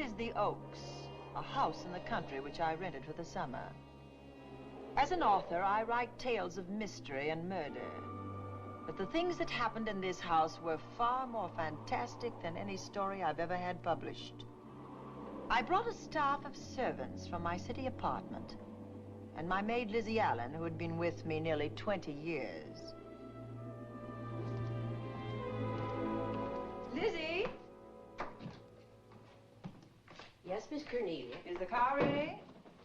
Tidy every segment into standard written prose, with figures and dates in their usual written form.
is the Oaks, a house in the country which I rented for the summer. As an author, I write tales of mystery and murder. But the things that happened in this house were far more fantastic than any story I've ever had published. I brought a staff of servants from my city apartment, and my maid Lizzie Allen, who had been with me nearly 20 years. Lizzie? Yes, Miss Cornelia. Is the car ready?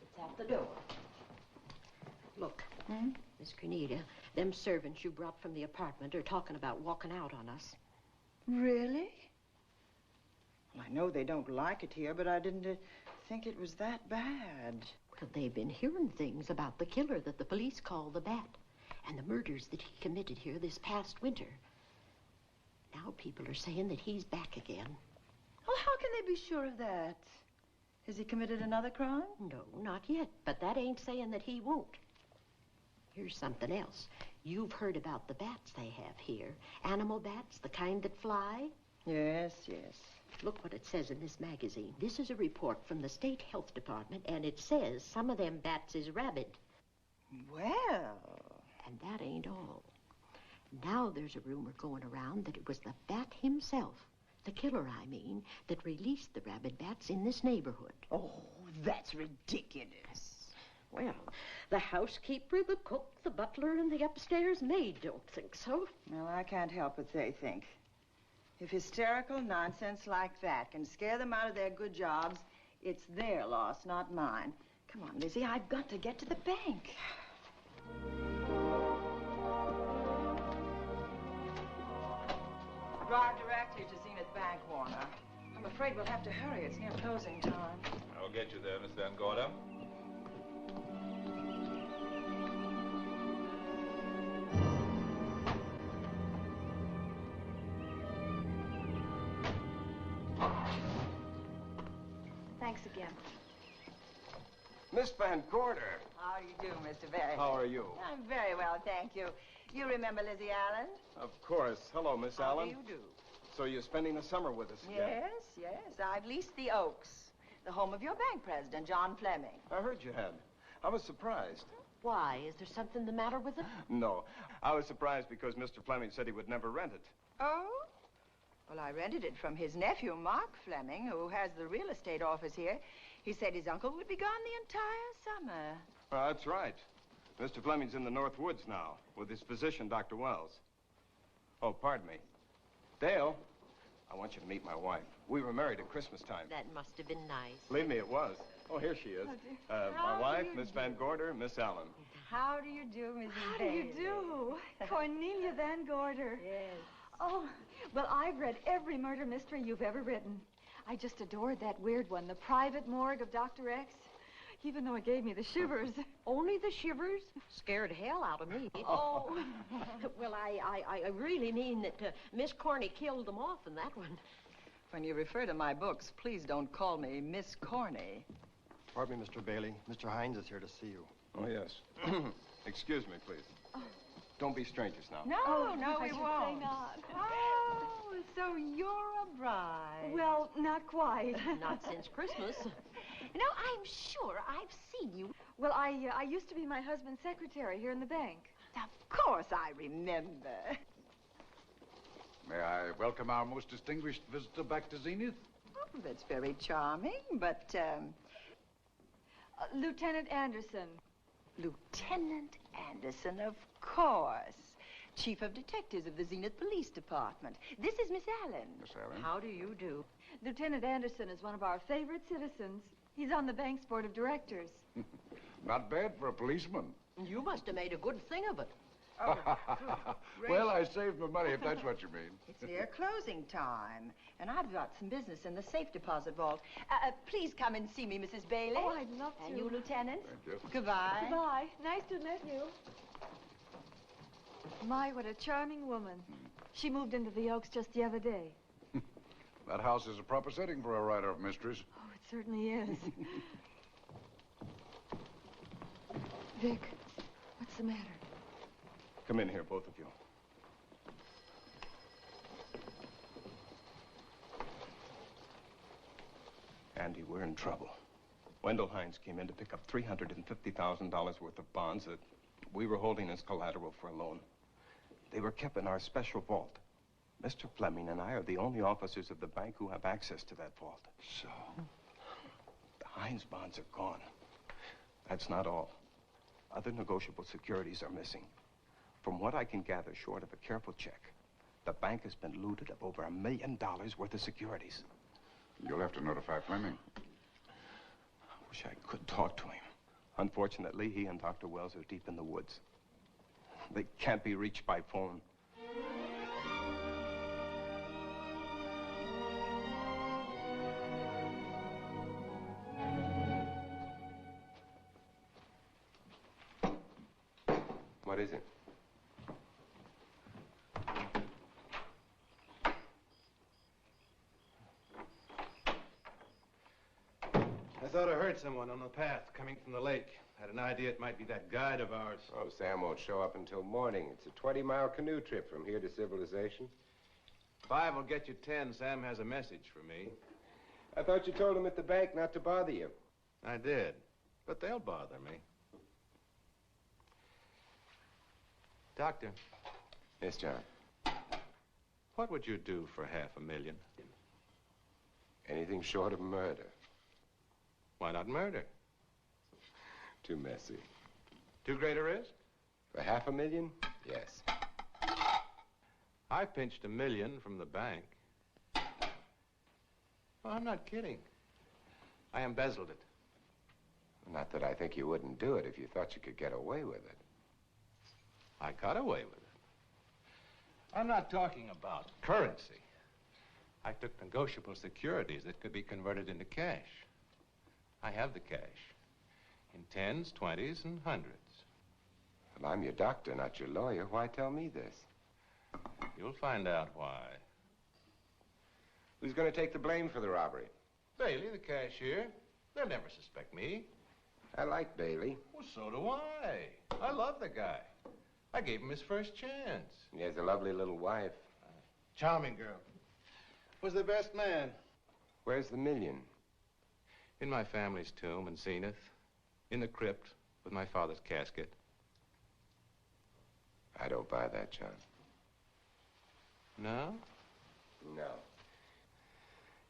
It's at the door. Look, Miss Cornelia, them servants you brought from the apartment are talking about walking out on us. Really? Well, I know they don't like it here, but I didn't think it was that bad. Well, they've been hearing things about the killer that the police call the Bat and the murders that he committed here this past winter. Now people are saying that he's back again. Well, how can they be sure of that? Has he committed another crime? No, not yet, but that ain't saying that he won't. Here's something else. You've heard about the bats they have here. Animal bats, the kind that fly. Yes, yes. Look what it says in this magazine. This is a report from the State Health Department, and it says some of them bats is rabid. Well. And that ain't all. Now there's a rumor going around that it was the bat himself, the killer, I mean, that released the rabid bats in this neighborhood. Oh, that's ridiculous. Well, the housekeeper, the cook, the butler, and the upstairs maid don't think so. Well, I can't help what they think. If hysterical nonsense like that can scare them out of their good jobs, it's their loss, not mine. Come on, Lizzie, I've got to get to the bank. Drive directly to Zenith Bank, Warner. I'm afraid we'll have to hurry. It's near closing time. I'll get you there, Miss Van Gorder. Thanks again. Miss Van Gorder. How do you do, Mr. Barry? How are you? I'm very well, thank you. You remember Lizzie Allen? Of course. Hello, Miss Allen. How do you do? So you're spending the summer with us again? Yes, yes. I've leased the Oaks, the home of your bank president, John Fleming. I heard you had. I was surprised. Why? Is there something the matter with it? No. I was surprised because Mr. Fleming said he would never rent it. Oh? Well, I rented it from his nephew, Mark Fleming, who has the real estate office here. He said his uncle would be gone the entire summer. That's right. Mr. Fleming's in the North Woods now with his physician, Dr. Wells. Oh, pardon me. Dale, I want you to meet my wife. We were married at Christmas time. That must have been nice. Believe me, it was. Oh, here she is. My wife, Miss Van Gorder, Miss Allen. How do you do, Mrs. How do you do? Cornelia Van Gorder. Yes. Oh, well, I've read every murder mystery you've ever written. I just adored that weird one, The Private Morgue of Dr. X, even though it gave me the shivers. Only the shivers? Scared hell out of me. Oh. Well, I really mean that Miss Corney killed them off in that one. When you refer to my books, please don't call me Miss Corney. Pardon me, Mr. Bailey. Mr. Hines is here to see you. Oh, yes. Excuse me, please. Oh. Don't be strangers now. No, no, I we should won't. say not. Oh, so you're a bride. Well, not quite. Not since Christmas. No, I'm sure I've seen you. Well, I used to be my husband's secretary here in the bank. Of course I remember. May I welcome our most distinguished visitor back to Zenith? Oh, that's very charming, but, Lieutenant Anderson. Lieutenant Anderson, of course. Chief of Detectives of the Zenith Police Department. This is Miss Allen. Miss Allen. How do you do? Lieutenant Anderson is one of our favorite citizens. He's on the bank's board of directors. Not bad for a policeman. You must have made a good thing of it. Well, I saved my money, if that's what you mean. It's near closing time, and I've got some business in the safe deposit vault. Please come and see me, Mrs. Bailey. Oh, I'd love to. And you, Lieutenant. Thank you. Goodbye. Goodbye. Nice to meet you. My, what a charming woman. She moved into the Oaks just the other day. That house is a proper setting for a writer of mysteries. Oh, it certainly is. Vic, what's the matter? Come in here, both of you. Andy, we're in trouble. Wendell Hines came in to pick up $350,000 worth of bonds that we were holding as collateral for a loan. They were kept in our special vault. Mr. Fleming and I are the only officers of the bank who have access to that vault. So? The Hines bonds are gone. That's not all. Other negotiable securities are missing. From what I can gather, short of a careful check, the bank has been looted of over $1 million worth of securities. You'll have to notify Fleming. I wish I could talk to him. Unfortunately, he and Dr. Wells are deep in the woods. They can't be reached by phone. What is it? I thought I heard someone on the path coming from the lake. Had an idea it might be that guide of ours. Oh, Sam won't show up until morning. It's a 20-mile canoe trip from here to civilization. 5 will get you 10. Sam has a message for me. I thought you told him at the bank not to bother you. I did, but they'll bother me. Doctor. Yes, John. What would you do for $500,000? Anything short of murder. Why not murder? Too messy. Too great a risk? For $500,000? Yes. I pinched $1 million from the bank. Well, I'm not kidding. I embezzled it. Not that I think you wouldn't do it if you thought you could get away with it. I got away with it. I'm not talking about currency. I took negotiable securities that could be converted into cash. I have the cash. In 10s, 20s, and 100s. Well, I'm your doctor, not your lawyer. Why tell me this? You'll find out why. Who's going to take the blame for the robbery? Bailey, the cashier. They'll never suspect me. I like Bailey. Well, so do I. I love the guy. I gave him his first chance. He has a lovely little wife. Charming girl. Was the best man. Where's the $1 million? In my family's tomb in Zenith. In the crypt with my father's casket. I don't buy that, John. No? No.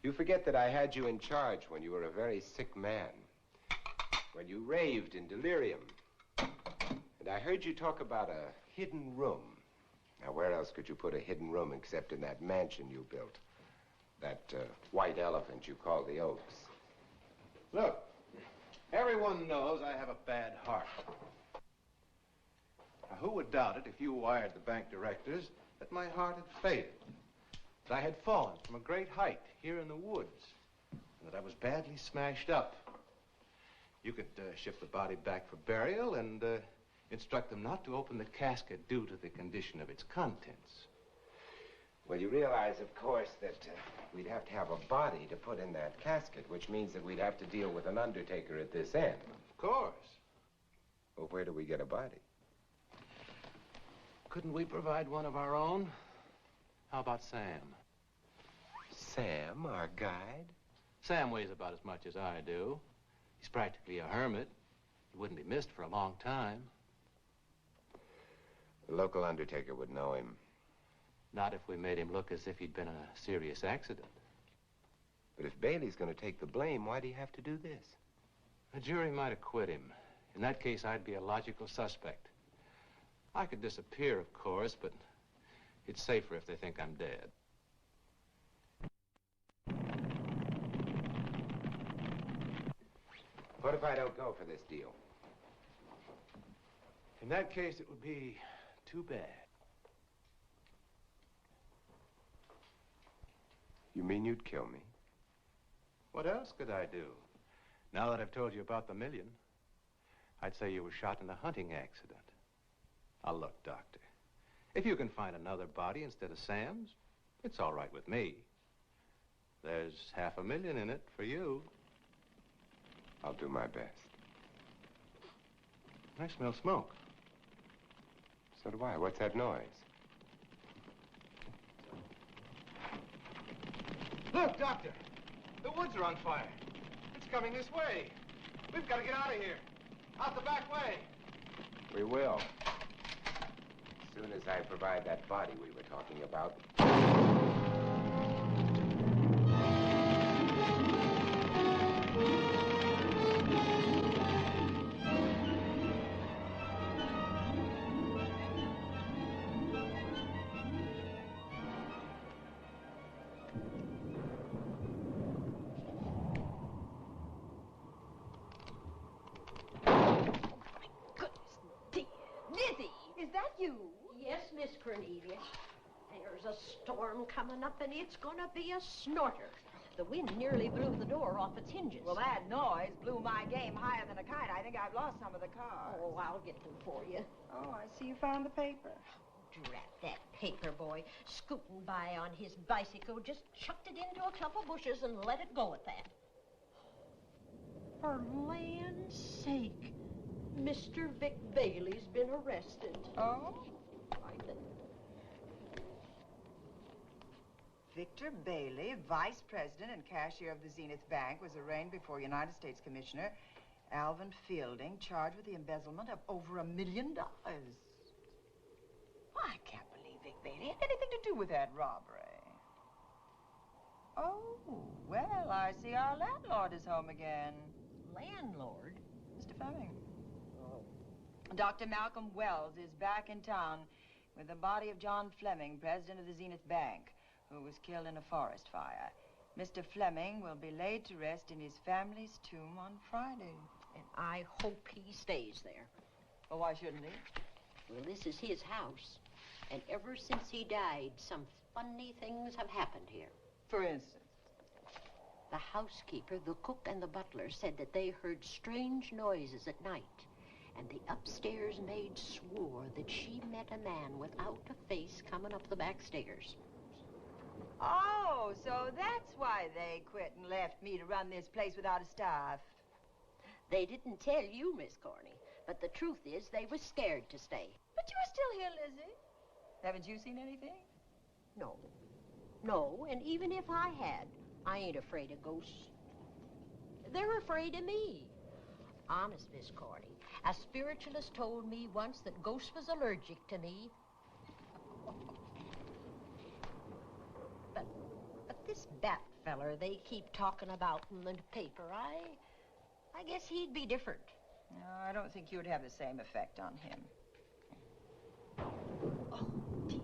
You forget that I had you in charge when you were a very sick man. When you raved in delirium. And I heard you talk about a hidden room. Now, where else could you put a hidden room except in that mansion you built? That white elephant you call the Oaks. Look, everyone knows I have a bad heart. Now, who would doubt it if you wired the bank directors that my heart had failed? That I had fallen from a great height here in the woods. And that I was badly smashed up. You could ship the body back for burial and instruct them not to open the casket due to the condition of its contents. Well, you realize, of course, that we'd have to have a body to put in that casket, which means that we'd have to deal with an undertaker at this end. Of course. Well, where do we get a body? Couldn't we provide one of our own? How about Sam? Sam, our guide? Sam weighs about as much as I do. He's practically a hermit. He wouldn't be missed for a long time. The local undertaker would know him. Not if we made him look as if he'd been in a serious accident. But if Bailey's going to take the blame, why'd he have to do this? A jury might acquit him. In that case, I'd be a logical suspect. I could disappear, of course, but it's safer if they think I'm dead. What if I don't go for this deal? In that case, it would be too bad. You mean you'd kill me? What else could I do? Now that I've told you about the $1 million, I'd say you were shot in a hunting accident. Now, look, Doctor, if you can find another body instead of Sam's, it's all right with me. There's $500,000 in it for you. I'll do my best. I smell smoke. So do I. What's that noise? Look, Doctor, the woods are on fire. It's coming this way. We've got to get out of here. Out the back way. We will. As soon as I provide that body we were talking about. Is that you? Yes, Miss Cornelia. There's a storm coming up, and it's gonna be a snorter. The wind nearly blew the door off its hinges. Well, that noise blew my game higher than a kite. I think I've lost some of the cars. Oh, I'll get them for you. Oh, I see you found the paper. Drat that paper boy, scooting by on his bicycle, just chucked it into a clump of bushes and let it go at that. For land's sake, Mr. Vic Bailey's been arrested. Oh? I think. Victor Bailey, vice president and cashier of the Zenith Bank, was arraigned before United States Commissioner Alvin Fielding, charged with the embezzlement of over $1 million. I can't believe Vic Bailey had anything to do with that robbery. Oh, well, I see our landlord is home again. Landlord? Mr. Fleming. Oh. Dr. Malcolm Wells is back in town with the body of John Fleming, president of the Zenith Bank, who was killed in a forest fire. Mr. Fleming will be laid to rest in his family's tomb on Friday. And I hope he stays there. Well, why shouldn't he? Well, this is his house. And ever since he died, some funny things have happened here. For instance? The housekeeper, the cook, and the butler said that they heard strange noises at night. And the upstairs maid swore that she met a man without a face coming up the back stairs. Oh, so that's why they quit and left me to run this place without a staff. They didn't tell you, Miss Corney, but the truth is they were scared to stay. But you're still here, Lizzie. Haven't you seen anything? No. No, and even if I had, I ain't afraid of ghosts. They're afraid of me. Honest, Miss Corney, a spiritualist told me once that ghosts was allergic to me. But this Bat feller they keep talking about in the paper, I guess he'd be different. No, I don't think you'd have the same effect on him. Oh, dear.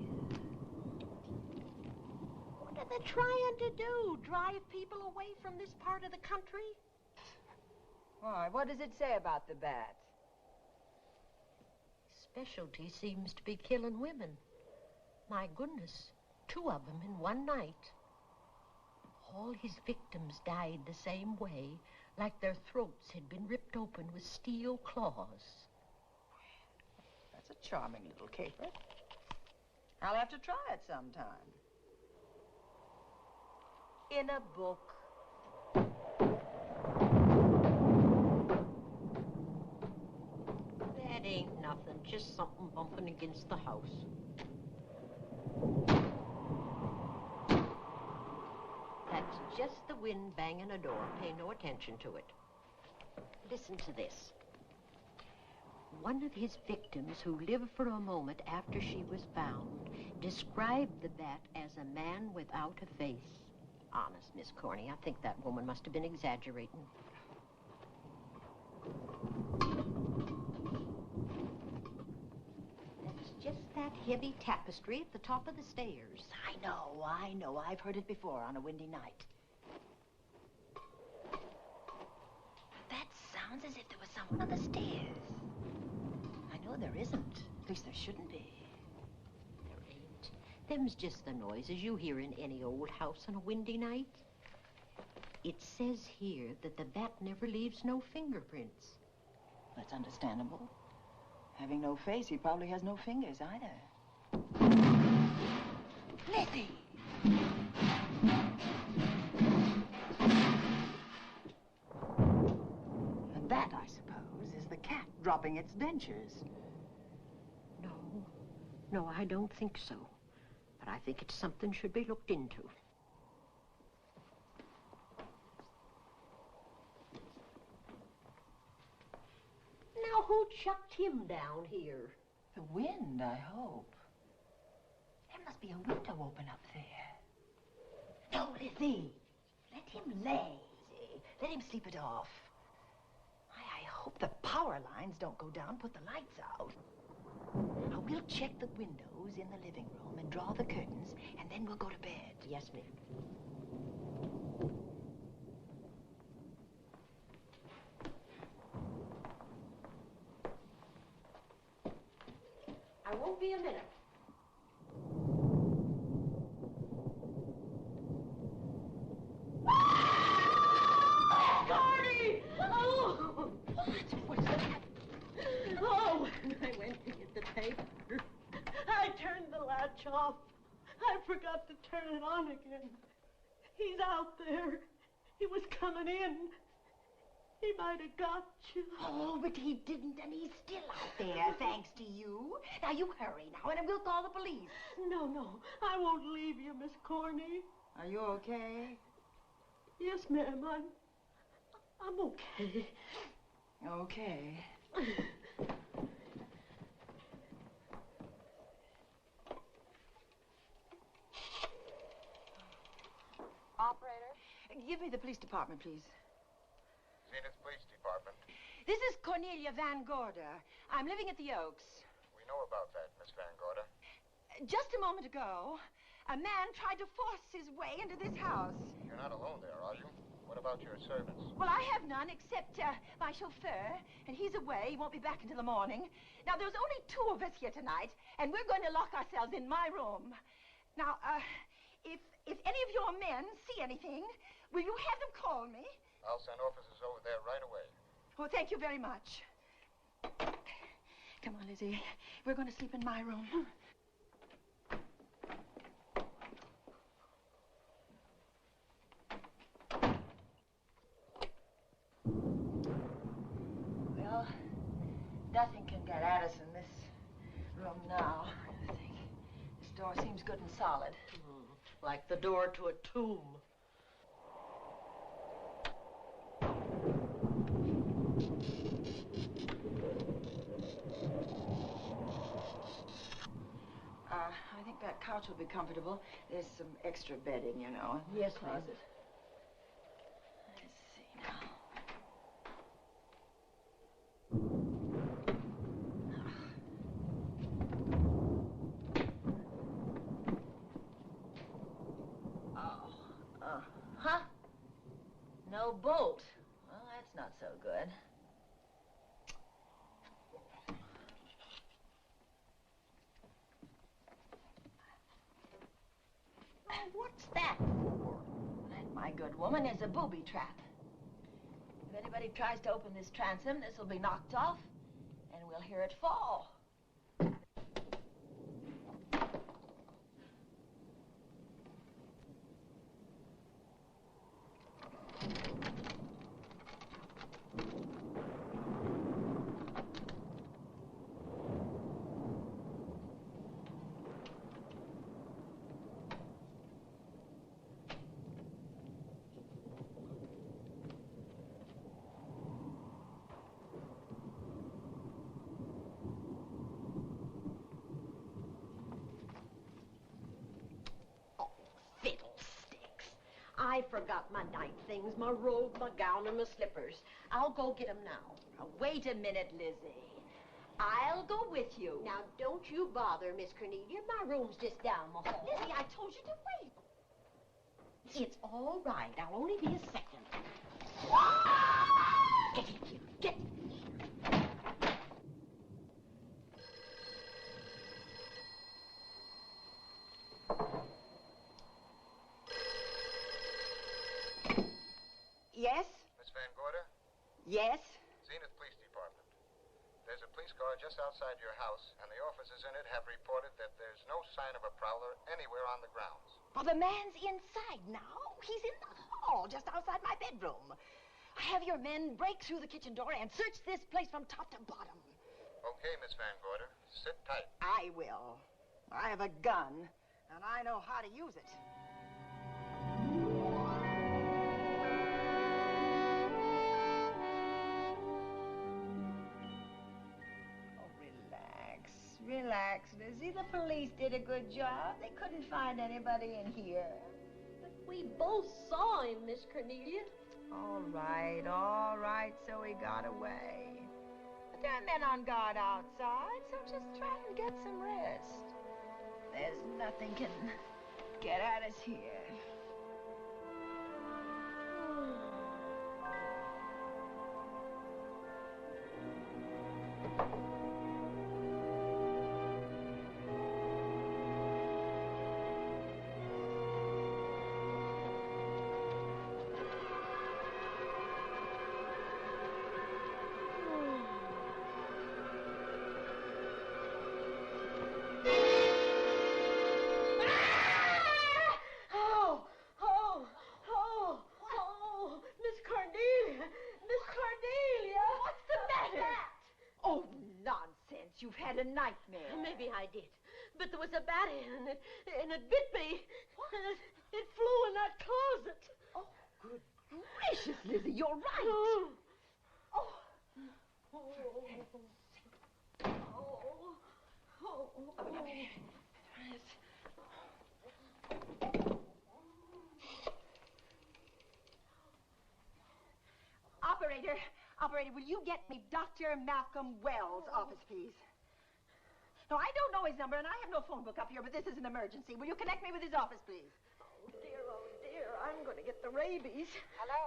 What are they trying to do? Drive people away from this part of the country? Why, what does it say about the bat? Specialty seems to be killing women. My goodness, 2 of them in one night. All his victims died the same way, like their throats had been ripped open with steel claws. That's a charming little caper. I'll have to try it sometime. In a book. That ain't nothing, just something bumping against the house. That's just the wind banging a door. Pay no attention to it. Listen to this. One of his victims, who lived for a moment after she was found, described the bat as a man without a face. Honest, Miss Corney, I think that woman must have been exaggerating. That's just that heavy tapestry at the top of the stairs. I know. I've heard it before on a windy night. That sounds as if there was someone on the stairs. I know there isn't. At least there shouldn't be. There ain't. Them's just the noises you hear in any old house on a windy night. It says here that the bat never leaves no fingerprints. That's understandable. Having no face, he probably has no fingers either. Lizzie! And that, I suppose, is the cat dropping its dentures. No, I don't think so. But I think it's something should be looked into. Now, who chucked him down here? The wind, I hope. There must be a window open up there. No, Lizzie. Let him lay. Let him sleep it off. I hope the power lines don't go down, put the lights out. Now, we'll check the windows in the living room and draw the curtains, and then we'll go to bed. Yes, ma'am. I won't be a minute. Gordy! Oh! What's that? Oh, when I went to get the paper, I turned the latch off. I forgot to turn it on again. He's out there. He was coming in. He might have got you. Oh, but he didn't, and he's still out there, thanks to you. Now, you hurry now, and we'll call the police. No, I won't leave you, Miss Corney. Are you okay? Yes, ma'am, I'm okay. Okay. Operator? Give me the police department, please. Zenith Police Department. This is Cornelia Van Gorder. I'm living at the Oaks. We know about that, Miss Van Gorder. Just a moment ago, a man tried to force his way into this house. You're not alone there, are you? What about your servants? Well, I have none except my chauffeur, and he's away. He won't be back until the morning. Now, there's only 2 of us here tonight, and we're going to lock ourselves in my room. Now, if any of your men see anything, will you have them call me? I'll send officers over there right away. Oh, thank you very much. Come on, Lizzie. We're going to sleep in my room. Well, nothing can get at us in this room now, I think. This door seems good and solid. Like the door to a tomb. I think that couch will be comfortable. There's some extra bedding, you know. Yes, ma'am. ma'am. Let's see now. Huh? No bolt. Well, that's not so good. What's that for? That, my good woman, is a booby trap. If anybody tries to open this transom, this will be knocked off, and we'll hear it fall. I forgot my night things, my robe, my gown, and my slippers. I'll go get them now. Now, wait a minute, Lizzie. I'll go with you. Now, don't you bother, Miss Cornelia. My room's just down the hall. Lizzie, I told you to wait. It's all right. I'll only be a second. Get in here. Get in. Yes? Miss Van Gorder? Yes? Zenith Police Department. There's a police car just outside your house, and the officers in it have reported that there's no sign of a prowler anywhere on the grounds. Well, the man's inside now. He's in the hall, just outside my bedroom. Have your men break through the kitchen door and search this place from top to bottom. Okay, Miss Van Gorder. Sit tight. I will. I have a gun, and I know how to use it. relax, Lizzie. The police did a good job. They couldn't find anybody in here. But we both saw him, Miss Cornelia. All right, so he got away. But there are men on guard outside, so just try and get some rest. There's nothing can get at us here. You've had a nightmare. Maybe I did. But there was a bat in it, and it bit me. It flew in that closet. Oh, good gracious, Lizzie, you're right. Operator, will you get me Dr. Malcolm Wells' office, please? No, I don't know his number, and I have no phone book up here, but this is an emergency. Will you connect me with his office, please? Oh, dear, I'm going to get the rabies. Hello?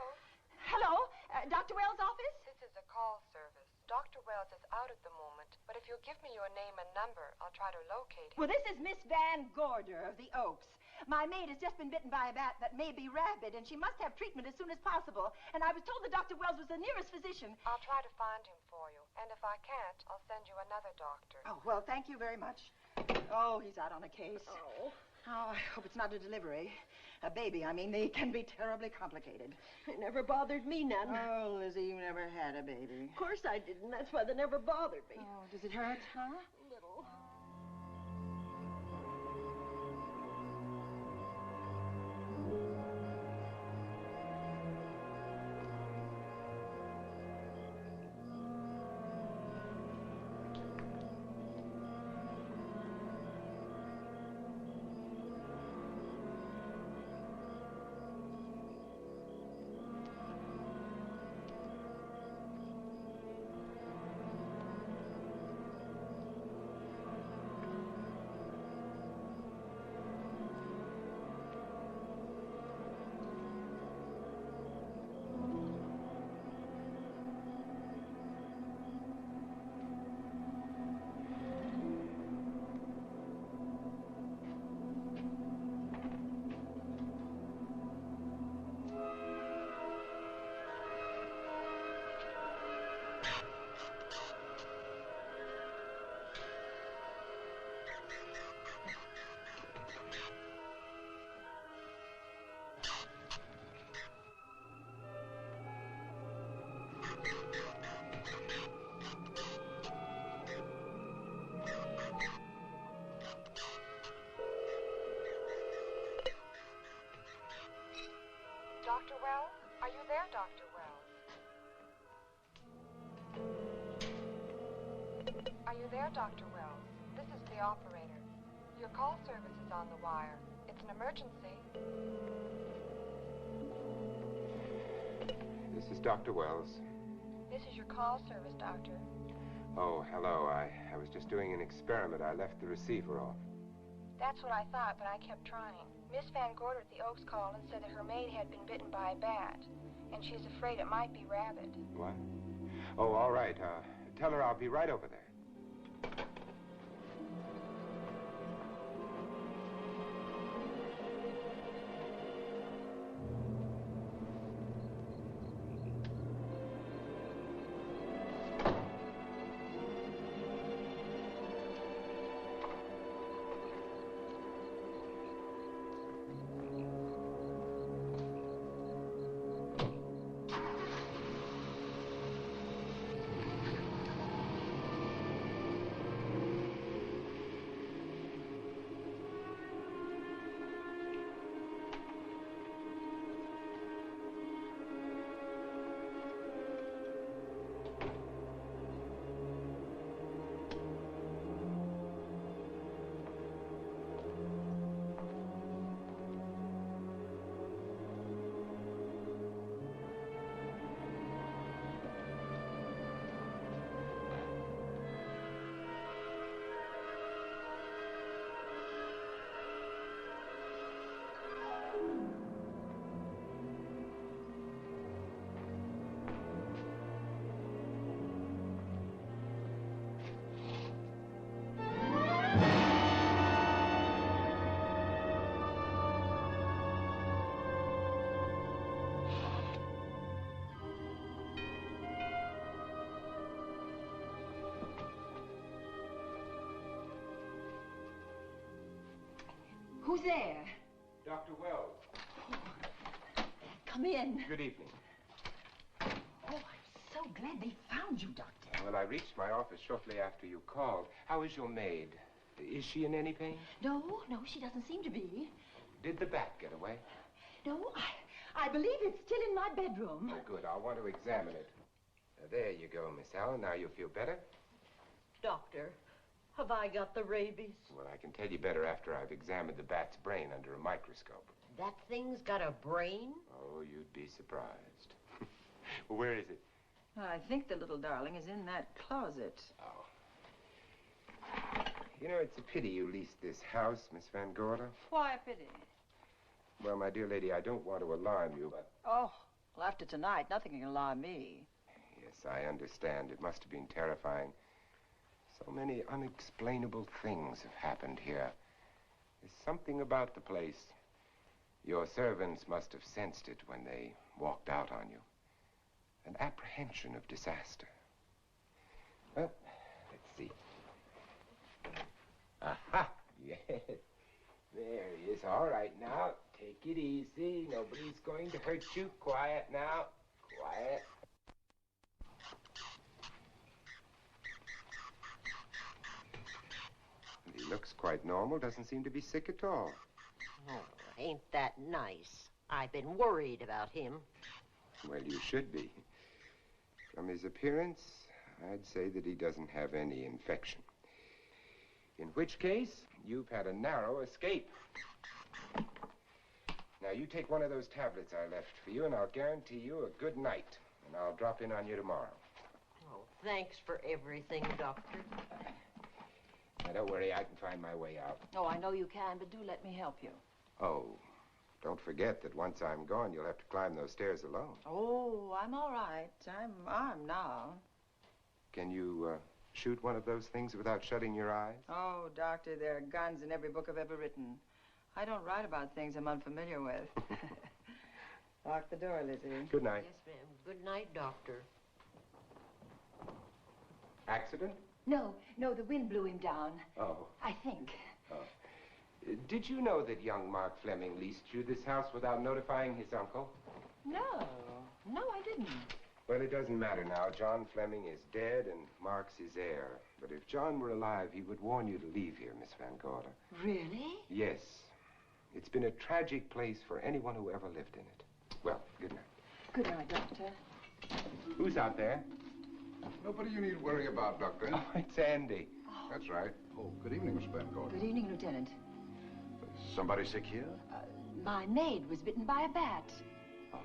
Hello? Dr. Wells' office? This is a call service. Dr. Wells is out at the moment, but if you'll give me your name and number, I'll try to locate him. Well, this is Miss Van Gorder of the Oaks. My maid has just been bitten by a bat that may be rabid, and she must have treatment as soon as possible. And I was told that Dr. Wells was the nearest physician. I'll try to find him for you, and if I can't, I'll send you another doctor. Oh, well, thank you very much. Oh, he's out on a case. Oh, I hope it's not a delivery. A baby, I mean, they can be terribly complicated. it never bothered me none. Oh, Lizzie, you never had a baby. Of course I didn't. That's why they never bothered me. Oh, does it hurt, huh? Little. Dr. Wells? Are you there, Dr. Wells? Are you there, Dr. Wells? This is the operator. Your call service is on the wire. It's an emergency. This is Dr. Wells. This is your call service, Doctor. Oh, hello. I was just doing an experiment. I left the receiver off. That's what I thought, but I kept trying. Miss Van Gorder at the Oaks called and said that her maid had been bitten by a bat, and she's afraid it might be rabid. What? Oh, all right. Tell her I'll be right over there. Who's there? Dr. Wells. Come in. Good evening. Oh, I'm so glad they found you, Doctor. Well, I reached my office shortly after you called. How is your maid? Is she in any pain? No, she doesn't seem to be. Did the bat get away? No, I believe it's still in my bedroom. Oh, good. I'll want to examine it. There you go, Miss Allen. Now you feel better? Doctor, have I got the rabies? Well, I can tell you better after I've examined the bat's brain under a microscope. That thing's got a brain? Oh, you'd be surprised. Well, where is it? I think the little darling is in that closet. Oh. You know, it's a pity you leased this house, Miss Van Gorder. Why a pity? Well, my dear lady, I don't want to alarm you, but... Oh, well, after tonight, nothing can alarm me. Yes, I understand. It must have been terrifying. So many unexplainable things have happened here. There's something about the place. Your servants must have sensed it when they walked out on you. An apprehension of disaster. Well, let's see. Aha! Yes. There he is. All right, now, take it easy. Nobody's going to hurt you. Quiet now. Quiet. He looks quite normal. Doesn't seem to be sick at all. Oh, ain't that nice? I've been worried about him. Well, you should be. From his appearance, I'd say that he doesn't have any infection. In which case, you've had a narrow escape. Now, you take one of those tablets I left for you, and I'll guarantee you a good night. And I'll drop in on you tomorrow. Oh, thanks for everything, Doctor. Now, don't worry, I can find my way out. Oh, I know you can, but do let me help you. Oh, don't forget that once I'm gone, you'll have to climb those stairs alone. Oh, I'm all right. I'm armed now. Can you, shoot one of those things without shutting your eyes? Oh, Doctor, there are guns in every book I've ever written. I don't write about things I'm unfamiliar with. Lock the door, Lizzie. Good night. Yes, ma'am. Good night, Doctor. Accident? No, the wind blew him down. Oh. I think. Oh. Did you know that young Mark Fleming leased you this house without notifying his uncle? No, I didn't. Well, it doesn't matter now. John Fleming is dead and Mark's his heir. But if John were alive, he would warn you to leave here, Miss Van Gorder. Really? Yes. It's been a tragic place for anyone who ever lived in it. Well, good night. Good night, Doctor. Who's out there? Nobody you need worry about, Doctor. Oh, it's Andy. That's right. Oh, good evening, Miss Van Gorder. Good evening, Lieutenant. Somebody sick here? My maid was bitten by a bat. Oh?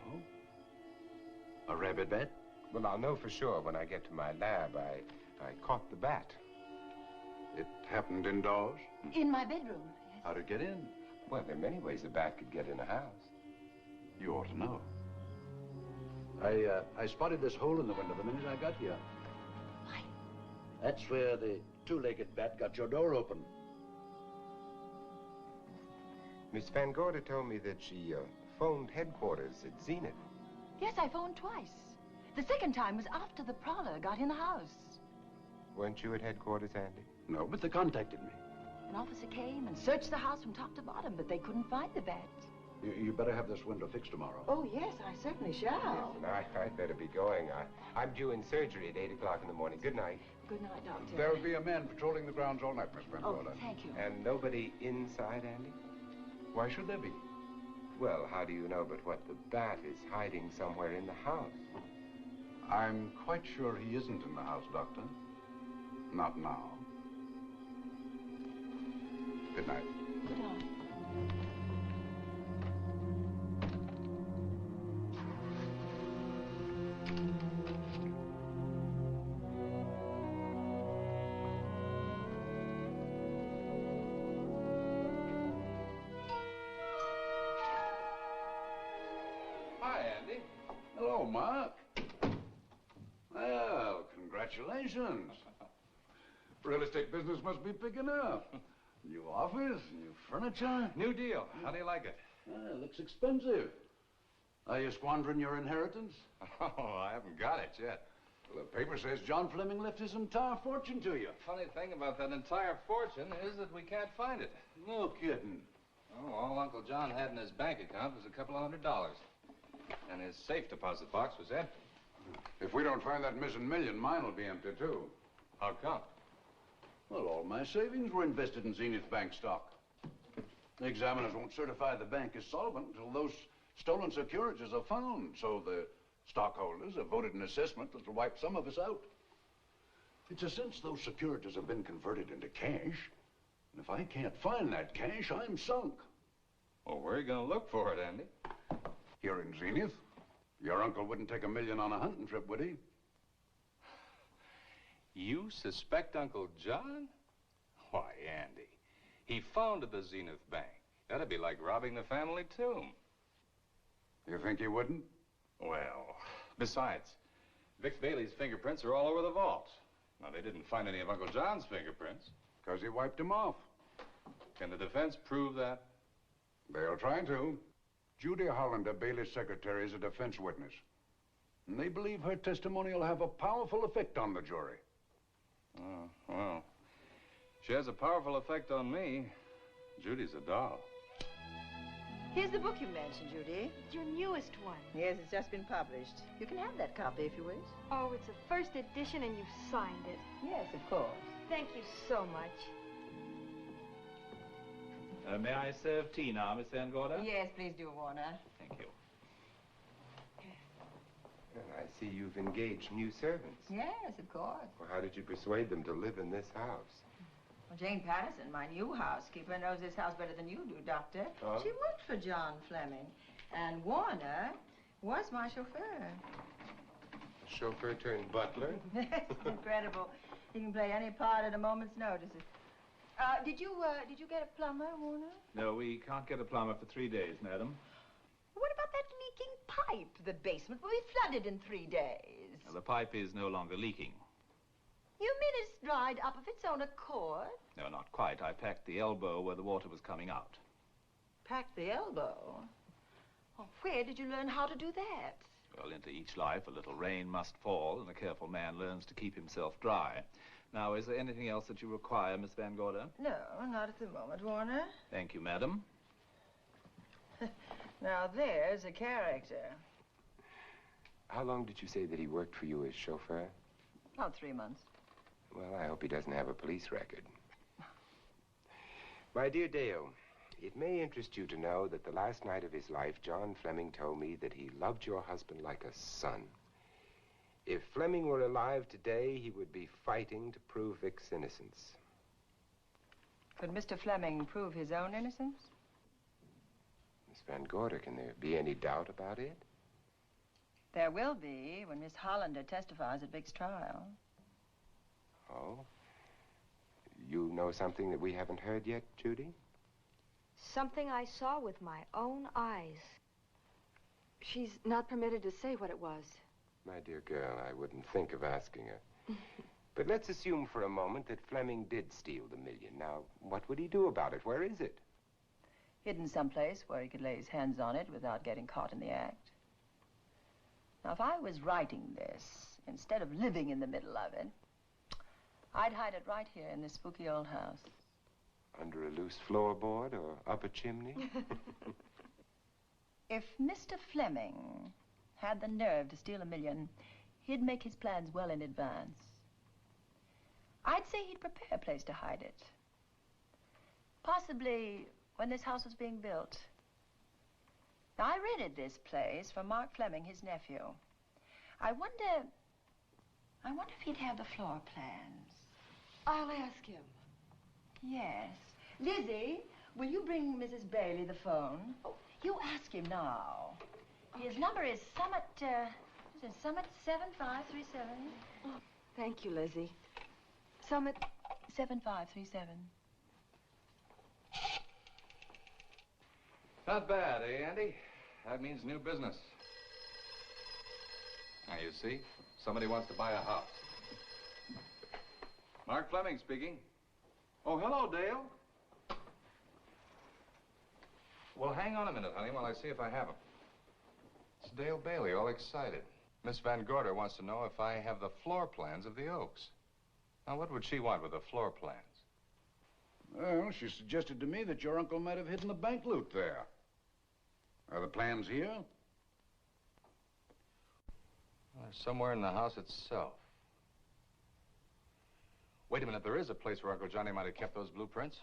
A rabid bat? Well, I'll know for sure when I get to my lab. I caught the bat. It happened indoors? In my bedroom. Yes. How'd it get in? Well, there are many ways a bat could get in a house. You ought to know. I spotted this hole in the window the minute I got here. Why? That's where the two-legged bat got your door open. Miss Van Gorder told me that she phoned headquarters at Zenith. Yes, I phoned twice. The second time was after the prowler got in the house. Weren't you at headquarters, Andy? No, but they contacted me. An officer came and searched the house from top to bottom, but they couldn't find the bat. You better have this window fixed tomorrow. Oh, yes, I certainly shall. Yes, and I'd better be going. I'm due in surgery at 8 o'clock in the morning. Good night. Good night, Doctor. There'll be a man patrolling the grounds all night, Miss Van Oh, Gorder. thank you. And nobody inside, Andy? Why should there be? Well, how do you know but what the bat is hiding somewhere in the house? I'm quite sure he isn't in the house, Doctor. Not now. Good night. Good night. Hi, Andy. Hello, Mark. Well, congratulations. Real estate business must be picking up. New office, new furniture. New deal. How do you like it? It looks expensive. Are you squandering your inheritance? Oh, I haven't got it yet. Well, the paper says John Fleming left his entire fortune to you. Funny thing about that entire fortune is that we can't find it. No kidding. Oh, all Uncle John had in his bank account was a couple of $100. And his safe deposit box was empty. If we don't find that missing million, mine will be empty, too. How come? Well, all my savings were invested in Zenith Bank stock. The examiners won't certify the bank as solvent until those stolen securities are found. So the stockholders have voted an assessment that will wipe some of us out. It's a since those securities have been converted into cash. And if I can't find that cash, I'm sunk. Well, where are you going to look for it, Andy? Here in Zenith. Your uncle wouldn't take $1 million on a hunting trip, would he? You suspect Uncle John? Why, Andy, he founded the Zenith Bank. That'd be like robbing the family tomb. You think he wouldn't? Well, besides, Vic Bailey's fingerprints are all over the vault. Now, they didn't find any of Uncle John's fingerprints. Because he wiped them off. Can the defense prove that? They'll try to. Judy Hollander, Bailey's secretary, is a defense witness. And they believe her testimony will have a powerful effect on the jury. Oh, well, she has a powerful effect on me. Judy's a doll. Here's the book you mentioned, Judy. It's your newest one. Yes, it's just been published. You can have that copy if you wish. Oh, it's a first edition and you've signed it. Yes, of course. Thank you so much. May I serve tea now, Miss Van Gorder? Yes, please do, Warner. Thank you. Well, I see you've engaged new servants. Yes, of course. Well, how did you persuade them to live in this house? Well, Jane Patterson, my new housekeeper, knows this house better than you do, Doctor. Oh? She worked for John Fleming. And Warner was my chauffeur. Chauffeur turned butler? It's incredible. He can play any part at a moment's notice. Did you get a plumber, Warner? No, we can't get a plumber for 3 days, madam. What about that leaking pipe? The basement will be flooded in 3 days. Now, the pipe is no longer leaking. You mean it's dried up of its own accord? No, not quite. I packed the elbow where the water was coming out. Packed the elbow? Oh, where did you learn how to do that? Well, into each life, a little rain must fall, and a careful man learns to keep himself dry. Now, is there anything else that you require, Miss Van Gorder? No, not at the moment, Warner. Thank you, madam. Now, there's a character. How long did you say that he worked for you as chauffeur? About 3 months. Well, I hope he doesn't have a police record. My dear Dale, it may interest you to know that the last night of his life, John Fleming told me that he loved your husband like a son. If Fleming were alive today, he would be fighting to prove Vic's innocence. Could Mr. Fleming prove his own innocence? Miss Van Gorder, can there be any doubt about it? There will be when Miss Hollander testifies at Vic's trial. Oh? You know something that we haven't heard yet, Judy? Something I saw with my own eyes. She's not permitted to say what it was. My dear girl, I wouldn't think of asking her. But let's assume for a moment that Fleming did steal the $1 million. Now, what would he do about it? Where is it? Hidden someplace where he could lay his hands on it without getting caught in the act. Now, if I was writing this, instead of living in the middle of it, I'd hide it right here in this spooky old house. Under a loose floorboard or up a chimney? If Mr. Fleming had the nerve to steal $1 million, he'd make his plans well in advance. I'd say he'd prepare a place to hide it. Possibly when this house was being built. Now, I rented this place from Mark Fleming, his nephew. I wonder if he'd have the floor plans. I'll ask him. Yes. Lizzie, will you bring Mrs. Bailey the phone? Oh, you ask him now. Okay. His number is Summit 7537. Oh, thank you, Lizzie. Summit 7537. Not bad, eh, Andy? That means new business. Now, you see, somebody wants to buy a house. Mark Fleming speaking. Oh, hello, Dale. Well, hang on a minute, honey, while I see if I have him. It's Dale Bailey, all excited. Miss Van Gorder wants to know if I have the floor plans of the Oaks. Now, what would she want with the floor plans? Well, she suggested to me that your uncle might have hidden the bank loot there. Are the plans here? Somewhere in the house itself. Wait a minute, there is a place where Uncle Johnny might have kept those blueprints.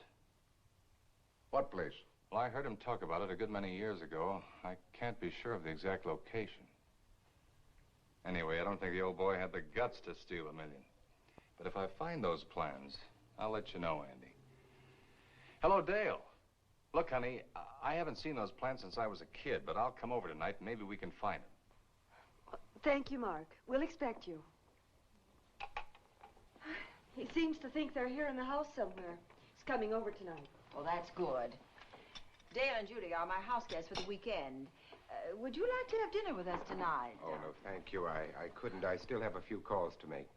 What place? Well, I heard him talk about it a good many years ago. I can't be sure of the exact location. Anyway, I don't think the old boy had the guts to steal $1 million. But if I find those plans, I'll let you know, Andy. Hello, Dale. Look, honey, I haven't seen those plans since I was a kid, but I'll come over tonight and maybe we can find them. Thank you, Mark. We'll expect you. He seems to think they're here in the house somewhere. He's coming over tonight. Well, that's good. Dale and Judy are my house guests for the weekend. Would you like to have dinner with us tonight? Oh, no, thank you. I couldn't. I still have a few calls to make.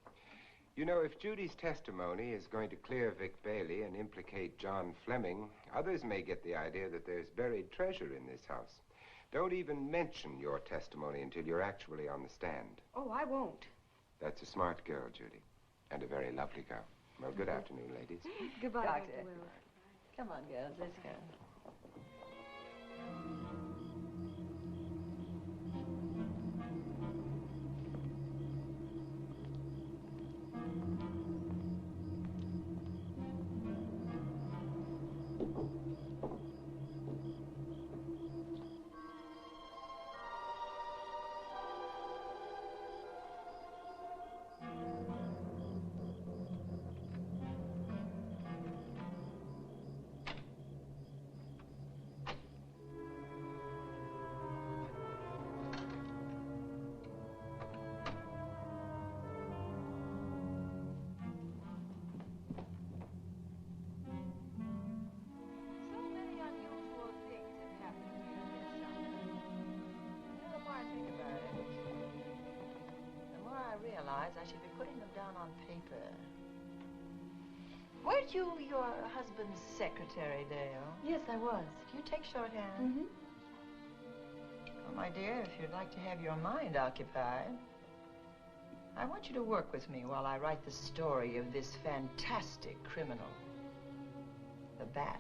You know, if Judy's testimony is going to clear Vic Bailey and implicate John Fleming, others may get the idea that there's buried treasure in this house. Don't even mention your testimony until you're actually on the stand. Oh, I won't. That's a smart girl, Judy, and a very lovely girl. Well, good afternoon, ladies. Goodbye, Doctor. Dr. Will. Come on, girls, let's go. I should be putting them down on paper. Weren't you your husband's secretary, Dale? Yes, I was. Do you take shorthand? Mm-hmm. Well, my dear, if you'd like to have your mind occupied, I want you to work with me while I write the story of this fantastic criminal, the Bat.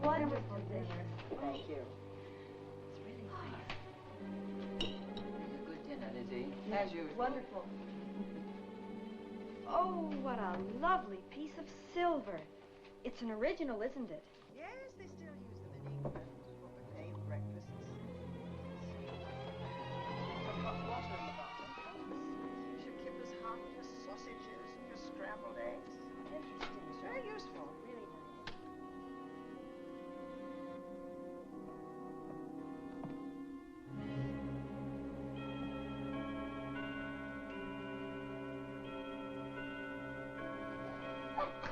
Wonderful dinner. Thank you. It's really nice. Good dinner, Lizzie, as usual. Wonderful. Oh, what a lovely piece of silver. It's an original, isn't it? Yes, they still use them in England for buffet breakfasts. Some hot water in the bottom. You should keep us hot your sausages and your scrambled eggs. Interesting. It's very useful. Really nice.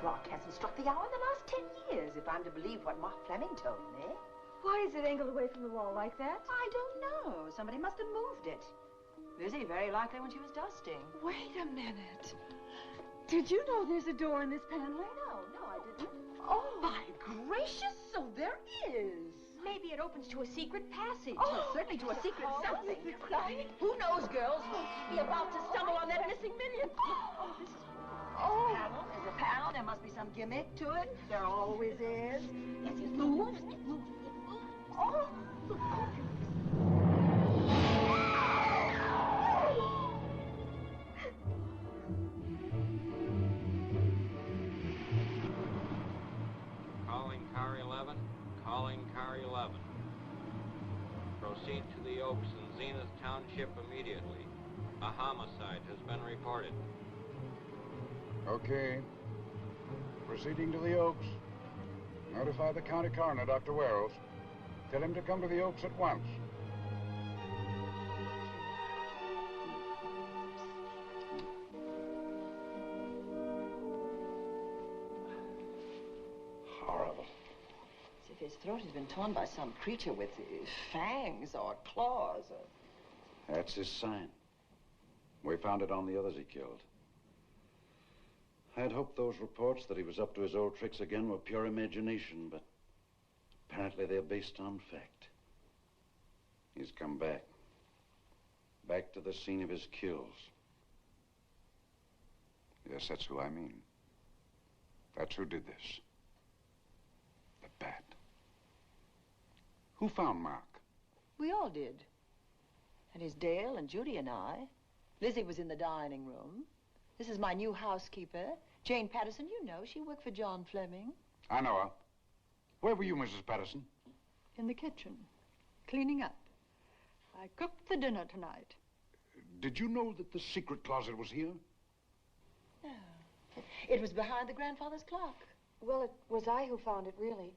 Clock hasn't struck the hour in the last 10 years, if I'm to believe what Mark Fleming told me. Why is it angled away from the wall like that? I don't know. Somebody must have moved it. Lizzie, very likely when she was dusting. Wait a minute. Did you know there's a door in this paneling? No, I didn't. Oh, my gracious, so there is. Maybe it opens to a secret passage. Oh, Well, certainly to a secret something. This is exciting. Who knows, girls? Be about to stumble on that missing million. Oh, there's a panel. There must be some gimmick to it. There always is. Yes, it moves. It moves. It moves. Oh. Calling car 11. Calling car 11. Proceed to the Oaks in Zenith Township immediately. A homicide has been reported. Okay. Proceeding to the Oaks. Notify the county coroner, Dr. Wells. Tell him to come to the Oaks at once. Horrible. As if his throat had been torn by some creature with fangs or claws or... That's his sign. We found it on the others he killed. I'd hoped those reports that he was up to his old tricks again were pure imagination, but apparently they're based on fact. He's come back. Back to the scene of his kills. Yes, that's who I mean. That's who did this. The bat. Who found Mark? We all did. And his Dale and Judy and I. Lizzie was in the dining room. This is my new housekeeper, Jane Patterson. You know, she worked for John Fleming. I know her. Where were you, Mrs. Patterson? In the kitchen, cleaning up. I cooked the dinner tonight. Did you know that the secret closet was here? No. It was behind the grandfather's clock. Well, it was I who found it, really.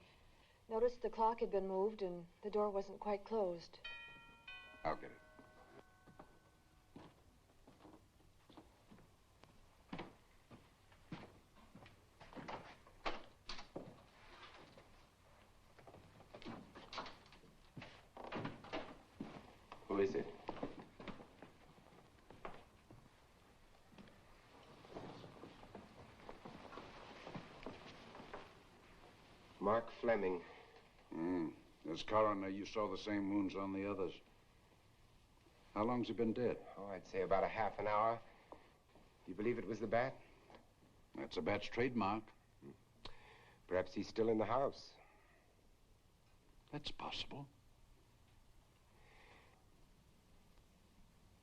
Noticed the clock had been moved and the door wasn't quite closed. I'll get it. Who is it? Mark Fleming. As coroner, you saw the same wounds on the others. How long's he been dead? Oh, I'd say about a half an hour. You believe it was the bat? That's the bat's trademark. Perhaps he's still in the house. That's possible.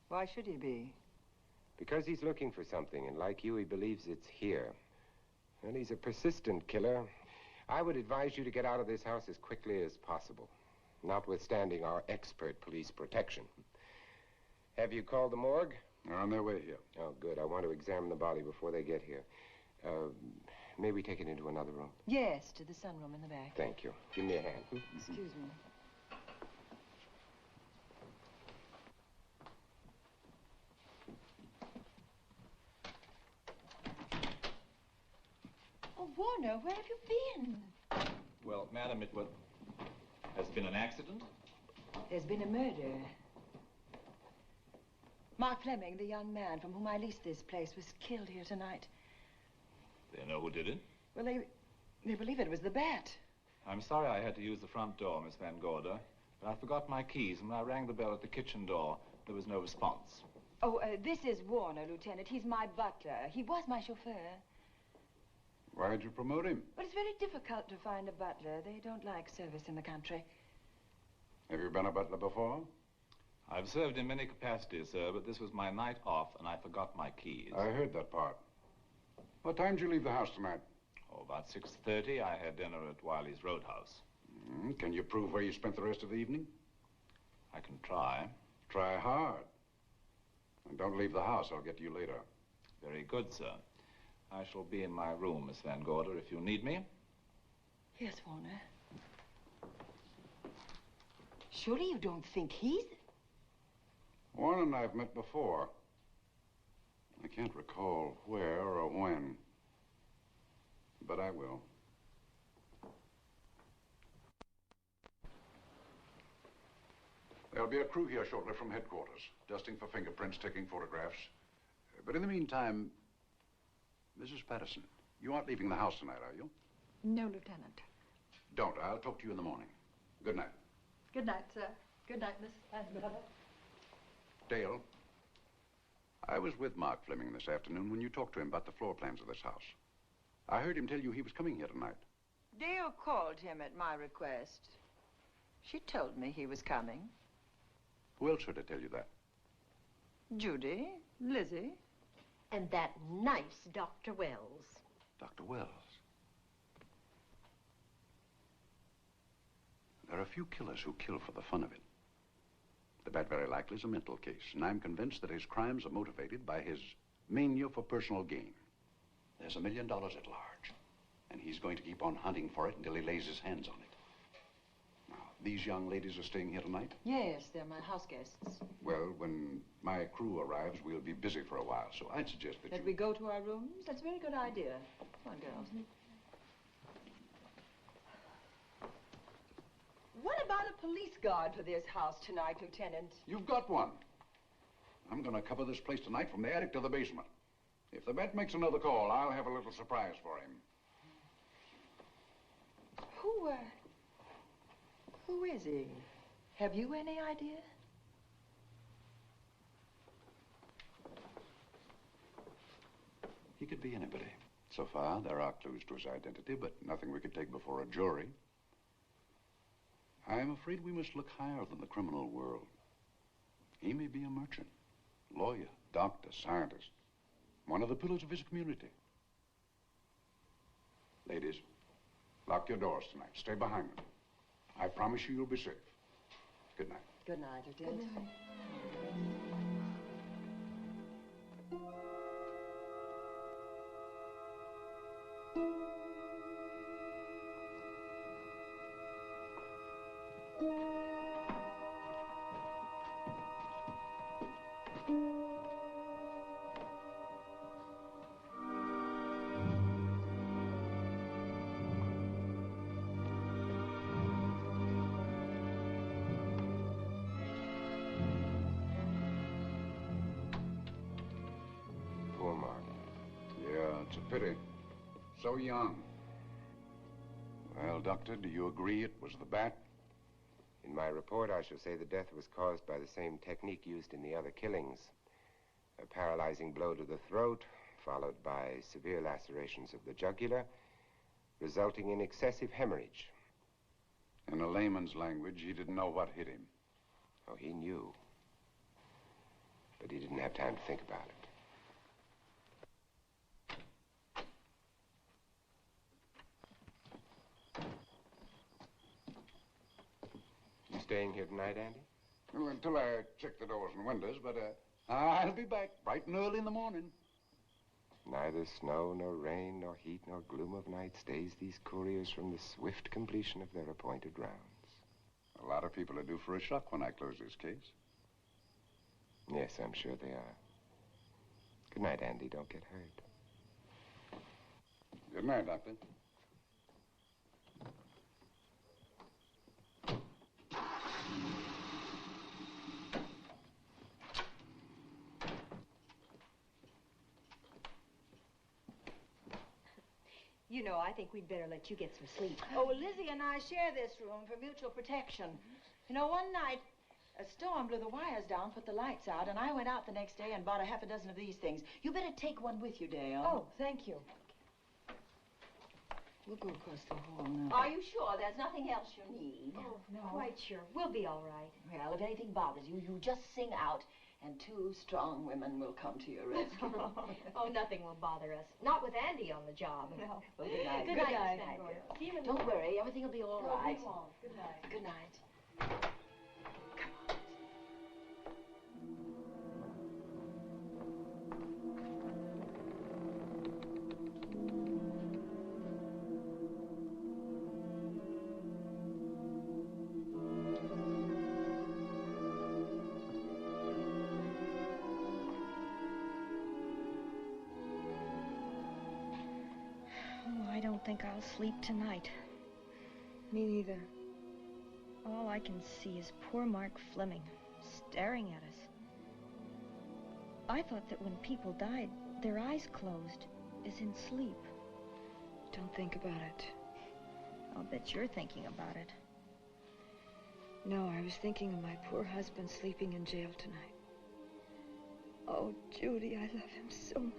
Why should he be? Because he's looking for something, and like you, he believes it's here. And he's a persistent killer. I would advise you to get out of this house as quickly as possible, notwithstanding our expert police protection. Have you called the morgue? They're on their way here. Oh, good. I want to examine the body before they get here. May we take it into another room? Yes, to the sunroom in the back. Thank you. Give me a hand. Excuse me. Oh, Warner, where have you been? Well, madam, has been an accident? There's been a murder. Mark Fleming, the young man from whom I leased this place, was killed here tonight. They know who did it? Well, they believe it was the bat. I'm sorry I had to use the front door, Miss Van Gorder, but I forgot my keys, and when I rang the bell at the kitchen door, there was no response. Oh, this is Warner, Lieutenant. He's my butler. He was my chauffeur. Why'd you promote him? Well, it's very difficult to find a butler. They don't like service in the country. Have you been a butler before? I've served in many capacities, sir, but this was my night off, and I forgot my keys. I heard that part. What time did you leave the house tonight? Oh, about 6:30. I had dinner at Wiley's Roadhouse. Can you prove where you spent the rest of the evening? I can try. Try hard. And don't leave the house. I'll get to you later. Very good, sir. I shall be in my room, Miss Van Gorder, if you need me. Yes, Warner. Surely you don't think he's... Warren and I've met before. I can't recall where or when, but I will. There'll be a crew here shortly from headquarters, dusting for fingerprints, taking photographs. But in the meantime, Mrs. Patterson, you aren't leaving the house tonight, are you? No, Lieutenant. Don't. I'll talk to you in the morning. Good night. Good night, sir. Good night, Miss Van Gorder. Dale, I was with Mark Fleming this afternoon when you talked to him about the floor plans of this house. I heard him tell you he was coming here tonight. Dale called him at my request. She told me he was coming. Who else should I tell you that? Judy, Lizzie. And that nice Dr. Wells. Dr. Wells. There are a few killers who kill for the fun of it. The bat very likely is a mental case, and I'm convinced that his crimes are motivated by his mania for personal gain. There's $1 million at large, and he's going to keep on hunting for it until he lays his hands on it. Now, these young ladies are staying here tonight? Yes, they're my house guests. Well, when my crew arrives, we'll be busy for a while, so I'd suggest that we go to our rooms? That's a very good idea. Come on, girls. What about a police guard for this house tonight, Lieutenant? You've got one. I'm going to cover this place tonight from the attic to the basement. If the vet makes another call, I'll have a little surprise for him. Who is he? Have you any idea? He could be anybody. So far, there are clues to his identity, but nothing we could take before a jury. I'm afraid we must look higher than the criminal world. He may be a merchant, lawyer, doctor, scientist, one of the pillars of his community. Ladies, lock your doors tonight. Stay behind them. I promise you you'll be safe. Good night. Good night, Lieutenant. Good night. Poor Mark. Yeah, it's a pity. So young. Well, Doctor, do you agree it was the bat? In my report, I shall say the death was caused by the same technique used in the other killings. A paralyzing blow to the throat, followed by severe lacerations of the jugular, resulting in excessive hemorrhage. In a layman's language, he didn't know what hit him. Oh, he knew. But he didn't have time to think about it. You staying here tonight, Andy? Well, until I check the doors and windows, but I'll be back bright and early in the morning. Neither snow, nor rain, nor heat, nor gloom of night stays these couriers from the swift completion of their appointed rounds. A lot of people are due for a shock when I close this case. Yes, I'm sure they are. Good night, Andy. Don't get hurt. Good night, Doctor. You know, I think we'd better let you get some sleep. Oh, Lizzie and I share this room for mutual protection. You know, one night, a storm blew the wires down, put the lights out, and I went out the next day and bought a half a dozen of these things. You better take one with you, Dale. Oh, thank you. We'll go across the hall now. Are you sure there's nothing else you need? Oh, no. Quite sure. We'll be all right. Well, if anything bothers you, you just sing out, and 2 strong women will come to your rescue. Oh, nothing will bother us. Not with Andy on the job. No. Well, good night. Good night, Miss Van Gordon. See you in the Don't morning. worry, everything will be all No, right. we won't. Good night. Good night. I don't think I'll sleep tonight. Me neither. All I can see is poor Mark Fleming staring at us. I thought that when people died, their eyes closed, as in sleep. Don't think about it. I'll bet you're thinking about it. No, I was thinking of my poor husband sleeping in jail tonight. Oh, Judy, I love him so much.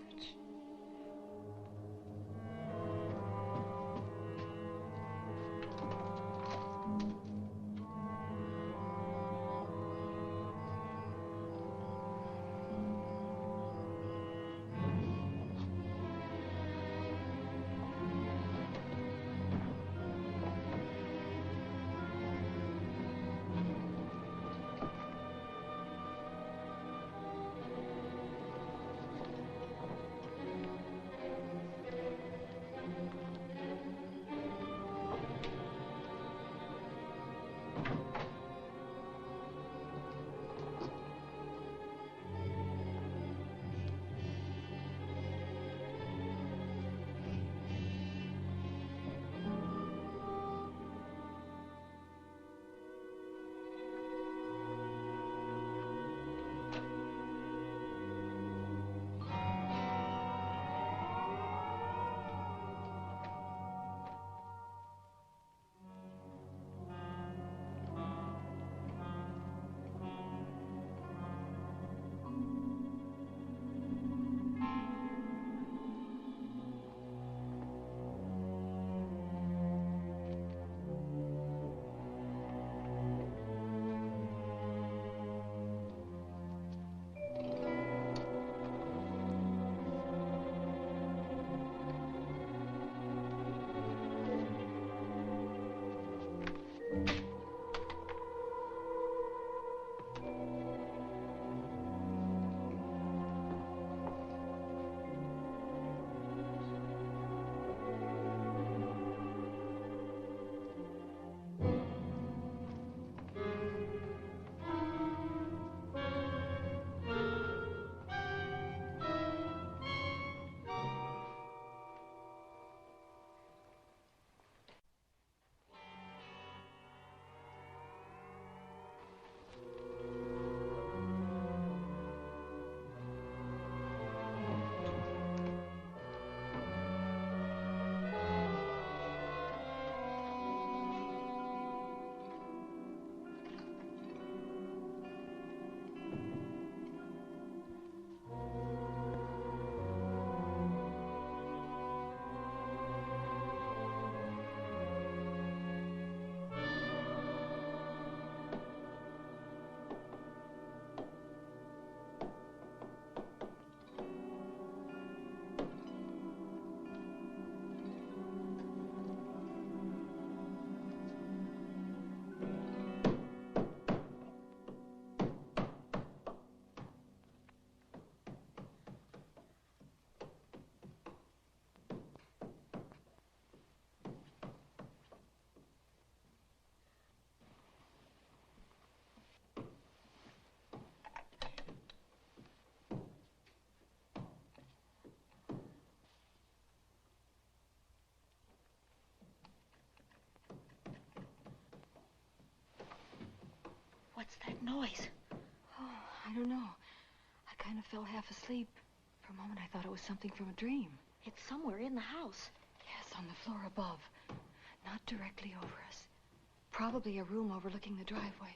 What's that noise? Oh, I don't know. I kind of fell half asleep. For a moment, I thought it was something from a dream. It's somewhere in the house. Yes, on the floor above. Not directly over us. Probably a room overlooking the driveway.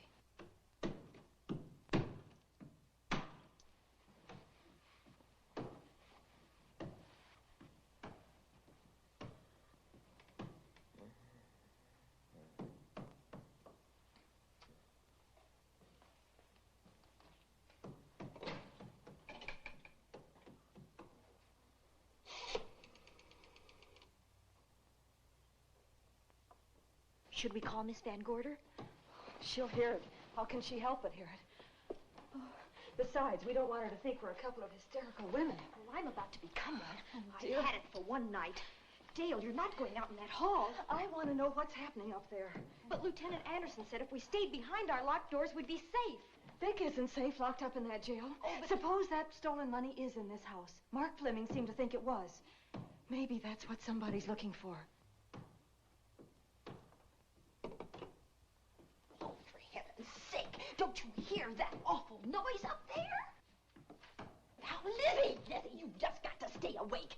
Should we call Miss Van Gorder? She'll hear it. How can she help but hear it? Oh, besides, we don't want her to think we're a couple of hysterical women. Well, I'm about to become one. Oh, dear. I had it for one night. Dale, you're not going out in that hall. I want to know what's happening up there. But Lieutenant Anderson said if we stayed behind our locked doors, we'd be safe. Vic isn't safe locked up in that jail. Oh, but suppose that stolen money is in this house. Mark Fleming seemed to think it was. Maybe that's what somebody's looking for. Oh, for heaven's sake, don't you hear that awful noise up there? Now, Lizzie, you've just got to stay awake.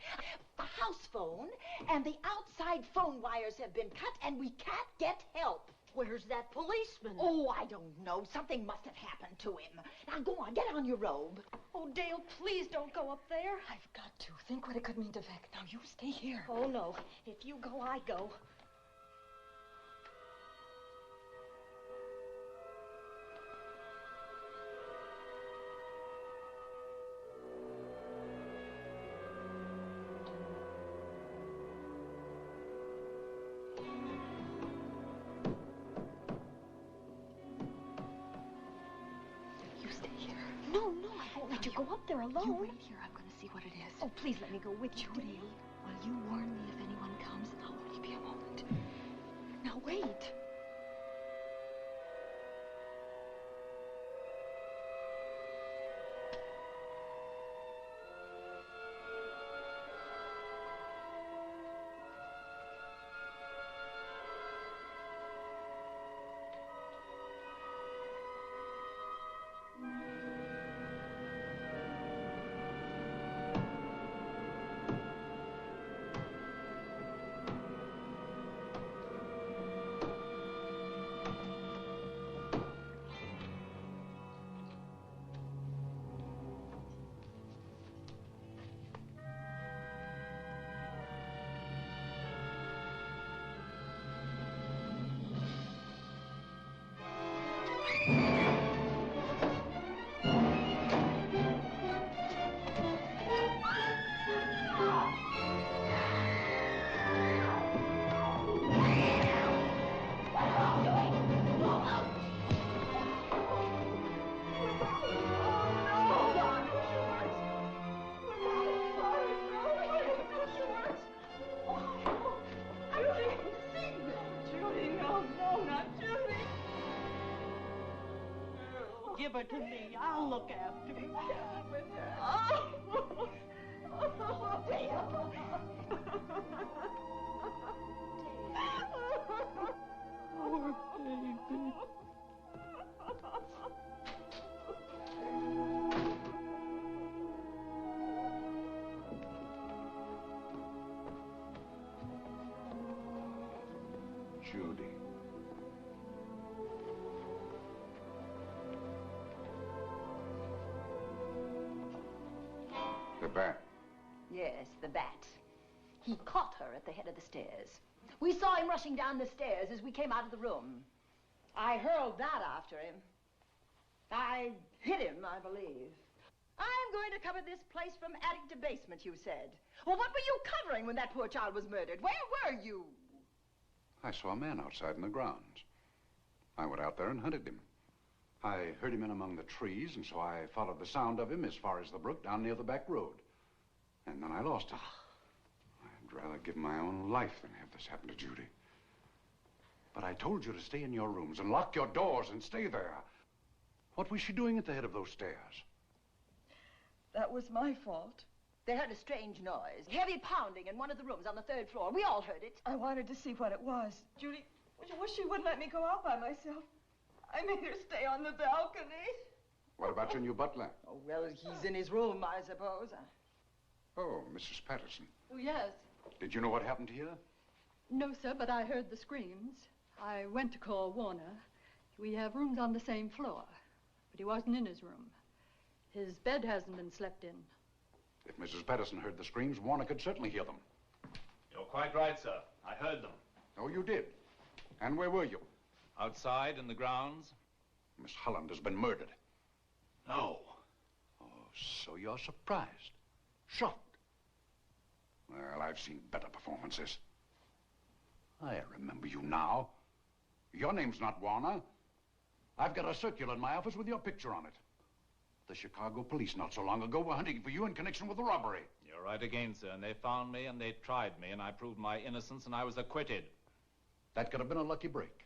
The house phone and the outside phone wires have been cut, and we can't get help. Where's that policeman? Oh, I don't know. Something must have happened to him. Now, go on, get on your robe. Oh, Dale, please don't go up there. I've got to. Think what it could mean to Vic. Now, you stay here. Oh, no. If you go, I go. Go up there alone. You wait here. I'm going to see what it is. Oh, please let me go with you, Judy, Dale. will you warn me if anyone comes? I'll only be a moment. Now, wait. Give her to me. I'll look after her. Dale. Poor baby. Judy. The bat. Yes, the bat. He caught her at the head of the stairs. We saw him rushing down the stairs as we came out of the room. I hurled that after him. I hit him, I believe. I'm going to cover this place from attic to basement, you said. Well, what were you covering when that poor child was murdered? Where were you? I saw a man outside in the grounds. I went out there and hunted him. I heard him in among the trees, and so I followed the sound of him as far as the brook down near the back road. And then I lost him. I'd rather give my own life than have this happen to Judy. But I told you to stay in your rooms and lock your doors and stay there. What was she doing at the head of those stairs? That was my fault. They heard a strange noise. Heavy pounding in one of the rooms on the 3rd floor. We all heard it. I wanted to see what it was. Judy, I wish she wouldn't let me go out by myself. I made her stay on the balcony. What about your new butler? Oh, well, he's in his room, I suppose. Oh, Mrs. Patterson. Oh, yes. Did you know what happened here? No, sir, but I heard the screams. I went to call Warner. We have rooms on the same floor, but he wasn't in his room. His bed hasn't been slept in. If Mrs. Patterson heard the screams, Warner could certainly hear them. You're quite right, sir. I heard them. Oh, you did? And where were you? Outside in the grounds. Miss Holland has been murdered. No. Oh, so you're surprised. Shocked. Well, I've seen better performances. I remember you now. Your name's not Warner. I've got a circular in my office with your picture on it. The Chicago police not so long ago were hunting for you in connection with the robbery. You're right again, sir. And they found me and they tried me and I proved my innocence and I was acquitted. That could have been a lucky break.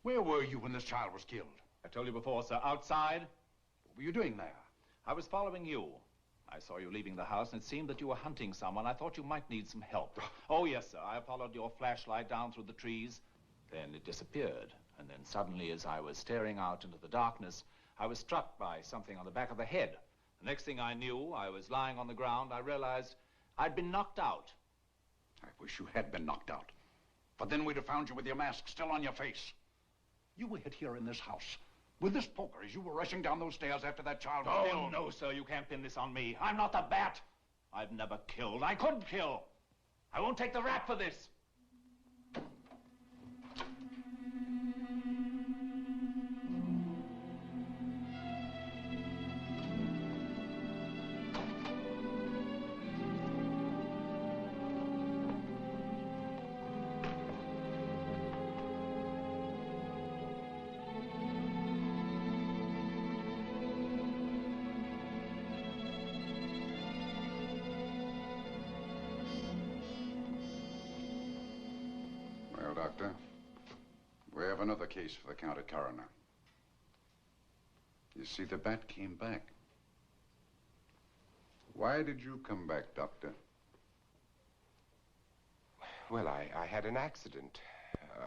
Where were you when this child was killed? I told you before, sir. Outside. What were you doing there? I was following you. I saw you leaving the house and it seemed that you were hunting someone. I thought you might need some help. Oh, yes, sir. I followed your flashlight down through the trees. Then it disappeared. And then suddenly, as I was staring out into the darkness, I was struck by something on the back of the head. The next thing I knew, I was lying on the ground. I realized I'd been knocked out. I wish you had been knocked out. But then we'd have found you with your mask still on your face. You were hit here in this house with this poker as you were rushing down those stairs after that child was killed. Oh, no, sir. You can't pin this on me. I'm not the bat. I've never killed. I couldn't kill. I won't take the rap for this. Doctor. We have another case for the county coroner. You see, the bat came back. Why did you come back, Doctor? Well, I had an accident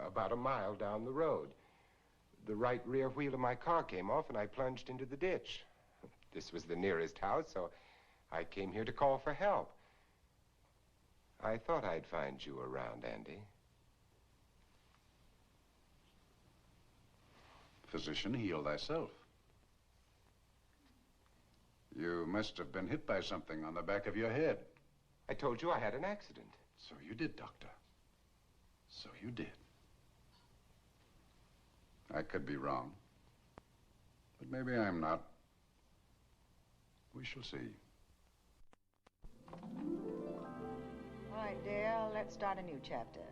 about a mile down the road. The right rear wheel of my car came off and I plunged into the ditch. This was the nearest house, so I came here to call for help. I thought I'd find you around, Andy. Physician, heal thyself. You must have been hit by something on the back of your head. I told you I had an accident. So you did, Doctor. So you did. I could be wrong. But maybe I'm not. We shall see. All right, Dale, let's start a new chapter.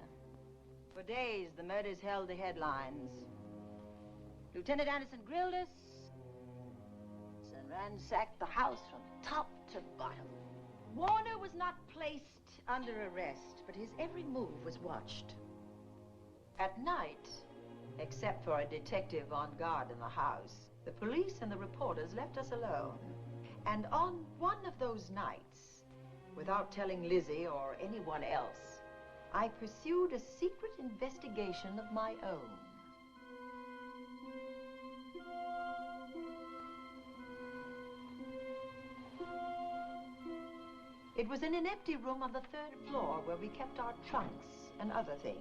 For days, the murders held the headlines. Lieutenant Anderson grilled us and ransacked the house from top to bottom. Warner was not placed under arrest, but his every move was watched. At night, except for a detective on guard in the house, the police and the reporters left us alone. And on one of those nights, without telling Lizzie or anyone else, I pursued a secret investigation of my own. It was in an empty room on the 3rd floor where we kept our trunks and other things.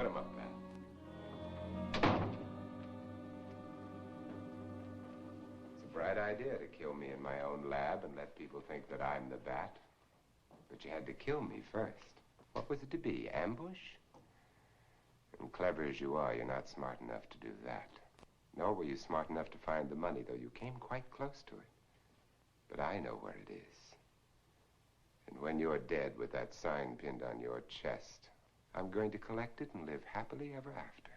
Put him up, man. It's a bright idea to kill me in my own lab and let people think that I'm the bat. But you had to kill me first. What was it to be, ambush? And clever as you are, you're not smart enough to do that. Nor were you smart enough to find the money, though you came quite close to it. But I know where it is. And when you're dead with that sign pinned on your chest, I'm going to collect it and live happily ever after.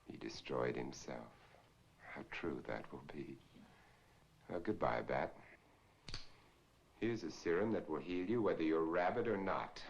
He destroyed himself. How true that will be. Well, goodbye, Bat. Here's a serum that will heal you whether you're rabid or not.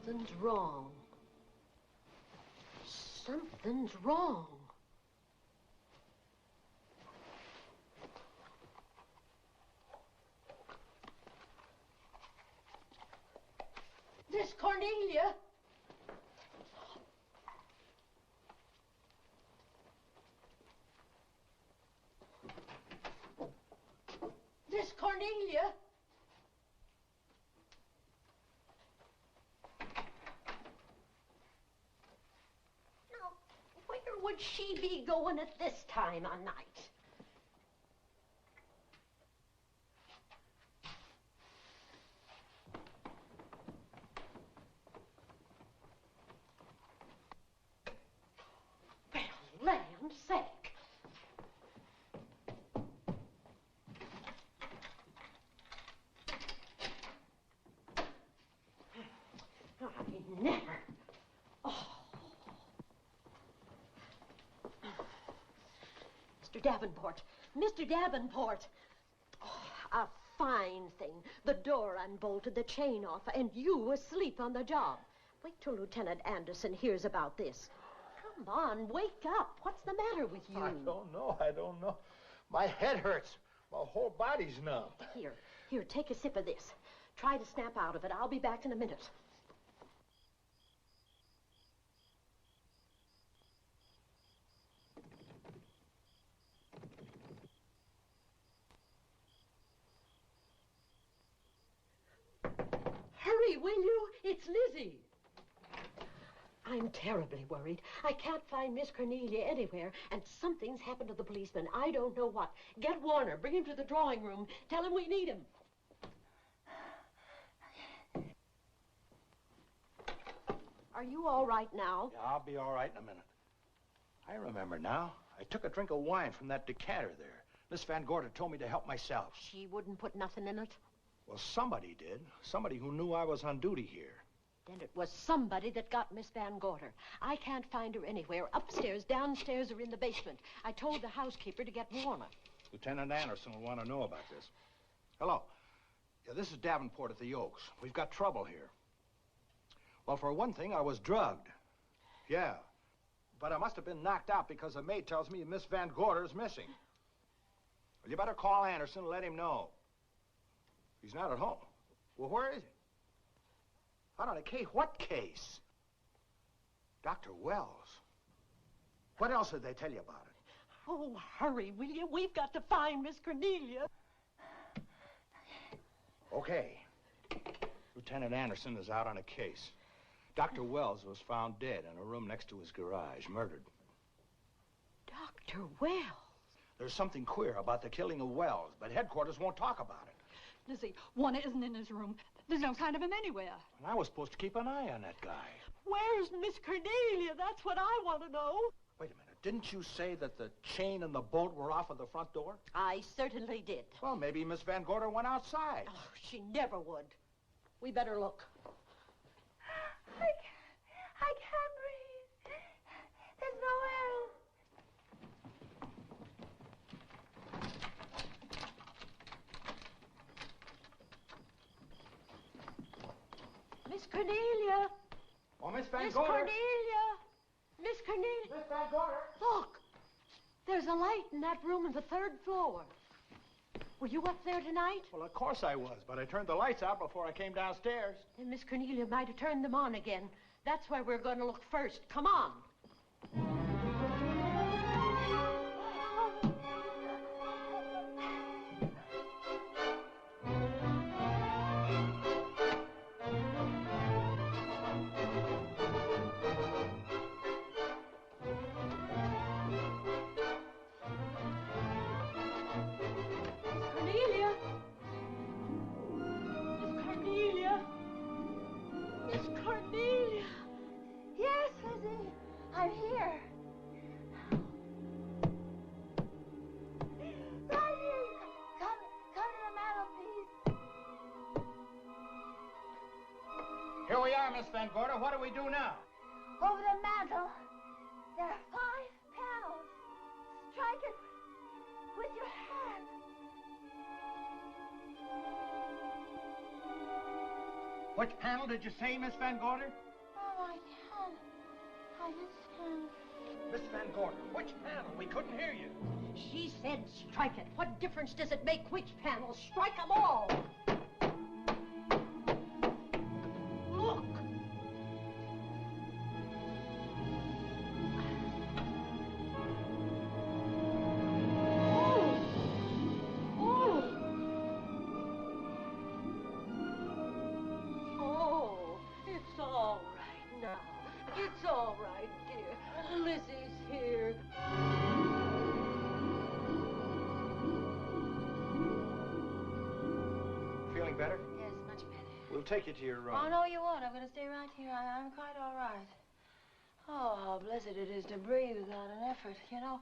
Something's wrong. Something's wrong. Miss Cornelia! Miss Cornelia! Where would she be going at this time of night? Well, land's sake. I never. Mr. Davenport. Mr. Davenport. Oh, a fine thing. The door unbolted, the chain off, and you asleep on the job. Wait till Lieutenant Anderson hears about this. Come on, wake up. What's the matter with you? I don't know. My head hurts. My whole body's numb. Here, take a sip of this. Try to snap out of it. I'll be back in a minute. Hurry, will you? It's Lizzie. I'm terribly worried. I can't find Miss Cornelia anywhere, and something's happened to the policeman. I don't know what. Get Warner. Bring him to the drawing room. Tell him we need him. Are you all right now? Yeah, I'll be all right in a minute. I remember now. I took a drink of wine from that decanter there. Miss Van Gorder told me to help myself. She wouldn't put nothing in it? Well, somebody did. Somebody who knew I was on duty here. Then it was somebody that got Miss Van Gorder. I can't find her anywhere. Upstairs, downstairs, or in the basement. I told the housekeeper to get Warner. Lieutenant Anderson will want to know about this. Hello. Yeah, this is Davenport at the Oaks. We've got trouble here. Well, for one thing, I was drugged. Yeah. But I must have been knocked out because the maid tells me Miss Van Gorder's missing. Well, you better call Anderson and let him know. He's not at home. Well, where is he? Out on a case? What case? Dr. Wells. What else did they tell you about it? Oh, hurry, will you? We've got to find Miss Cornelia. Okay. Lieutenant Anderson is out on a case. Dr. Wells was found dead in a room next to his garage, murdered. Dr. Wells? There's something queer about the killing of Wells, but headquarters won't talk about it. Lizzie, Warner isn't in his room. There's no sign of him anywhere. And I was supposed to keep an eye on that guy. Where's Miss Cornelia? That's what I want to know. Wait a minute. Didn't you say that the chain and the bolt were off of the front door? I certainly did. Well, maybe Miss Van Gorder went outside. Oh, she never would. We better look. I can't breathe. There's no air. Miss Cornelia. Oh, Miss Van Miss Gorder. Cornelia. Miss Cornelia. Miss Van Gorder. Look. There's a light in that room on the 3rd floor. Were you up there tonight? Well, of course I was, but I turned the lights out before I came downstairs. Then Miss Cornelia might have turned them on again. That's why we're going to look first. Come on. I'm here. Right here. Come to the mantelpiece. Here we are, Miss Van Gorder. What do we do now? Over the mantel, there are 5 panels. Strike it with your hand. Which panel did you say, Miss Van Gorder? Oh, I can't understand. Miss Van Gorder, which panel? We couldn't hear you. She said strike it. What difference does it make which panel? Strike them all. Look. Oh, it's all right now. It's all right, dear. Lizzie's here. Feeling better? Yes, much better. We'll take you to your room. Oh, no, you won't. I'm going to stay right here. I'm quite all right. Oh, how blessed it is to breathe without an effort. You know,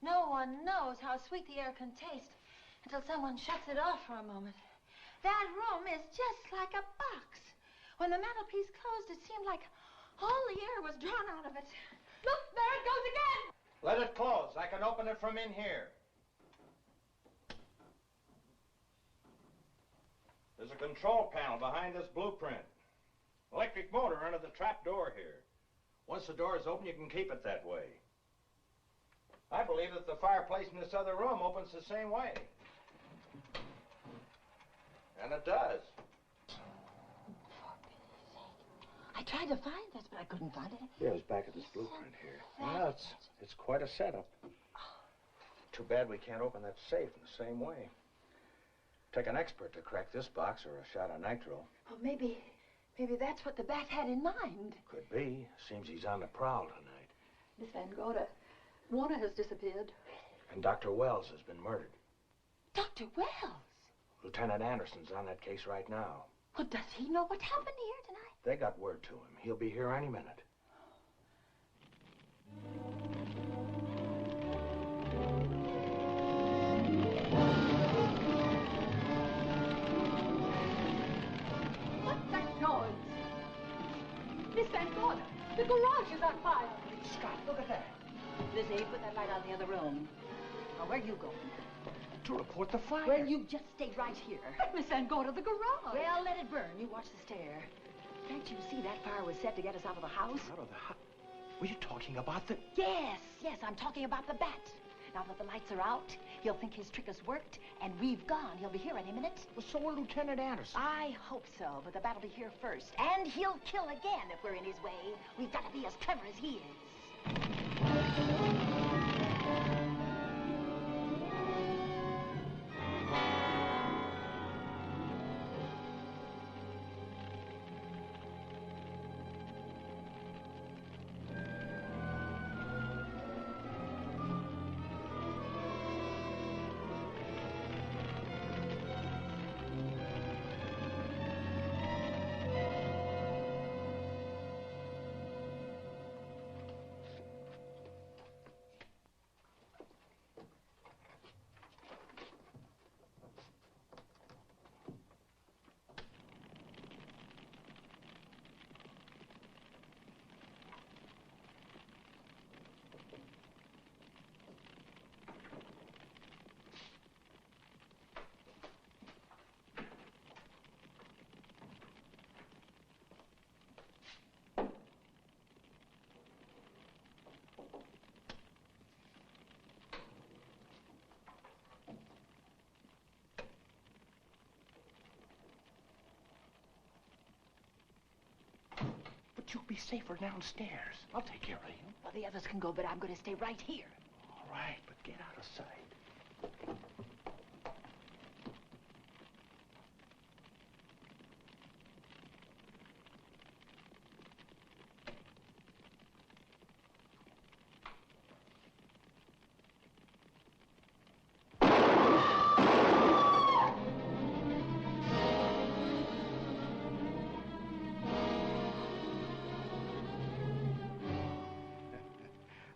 no one knows how sweet the air can taste until someone shuts it off for a moment. That room is just like a box. When the mantelpiece closed, it seemed like all the air was drawn out of it. Look, there it goes again. Let it close. I can open it from in here. There's a control panel behind this blueprint. Electric motor under the trap door here. Once the door is open, you can keep it that way. I believe that the fireplace in this other room opens the same way. And it does. I tried to find this, but I couldn't find it. Yeah, it's back of this blueprint here. Yeah, it's quite a setup. Too bad we can't open that safe in the same way. Take an expert to crack this box or a shot of nitro. Well, maybe that's what the bat had in mind. Could be. Seems he's on the prowl tonight. Miss Van Gorder, Warner has disappeared. And Dr. Wells has been murdered. Dr. Wells? Lieutenant Anderson's on that case right now. Well, does he know what happened here tonight? They got word to him. He'll be here any minute. What's that noise? Miss Van Gorder, the garage is on fire. Scott, look at that. Lizzie, put that light out in the other room. Now, where are you going? To report the fire. Well, you just stay right here. Miss Van Gorder, the garage. Well, let it burn. You watch the stair. Can't you see that fire was set to get us out of the house? Out of the house? Were you talking about the... Yes, I'm talking about the bat. Now that the lights are out, he'll think his trick has worked, and we've gone. He'll be here any minute. Well, so will Lieutenant Anderson. I hope so, but the bat will be here first. And he'll kill again if we're in his way. We've got to be as clever as he is. But you'll be safer downstairs. I'll take care of you. Well, the others can go, but I'm going to stay right here. All right, but get out of sight.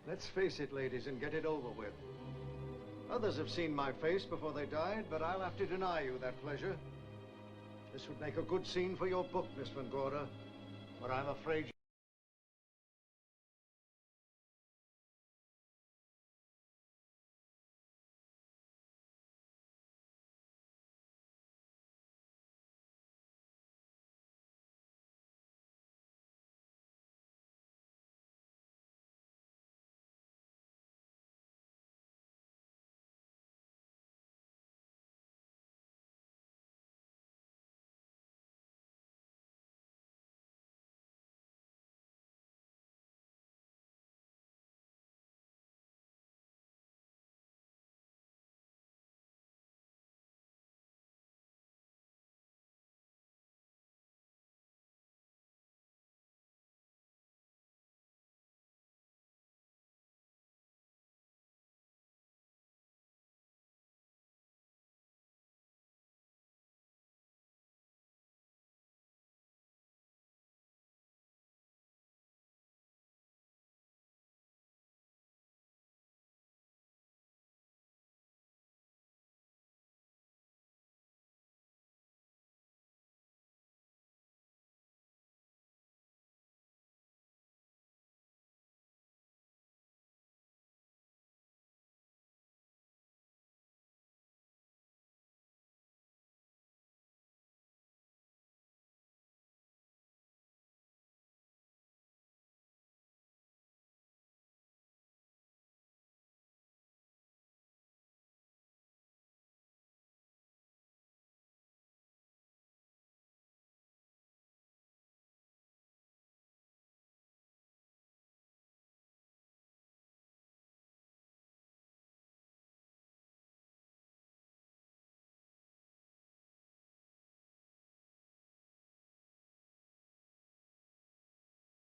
Let's face it, ladies, and get it over with. Others have seen my face before they died, but I'll have to deny you that pleasure. This would make a good scene for your book, Miss Van Gorder, but I'm afraid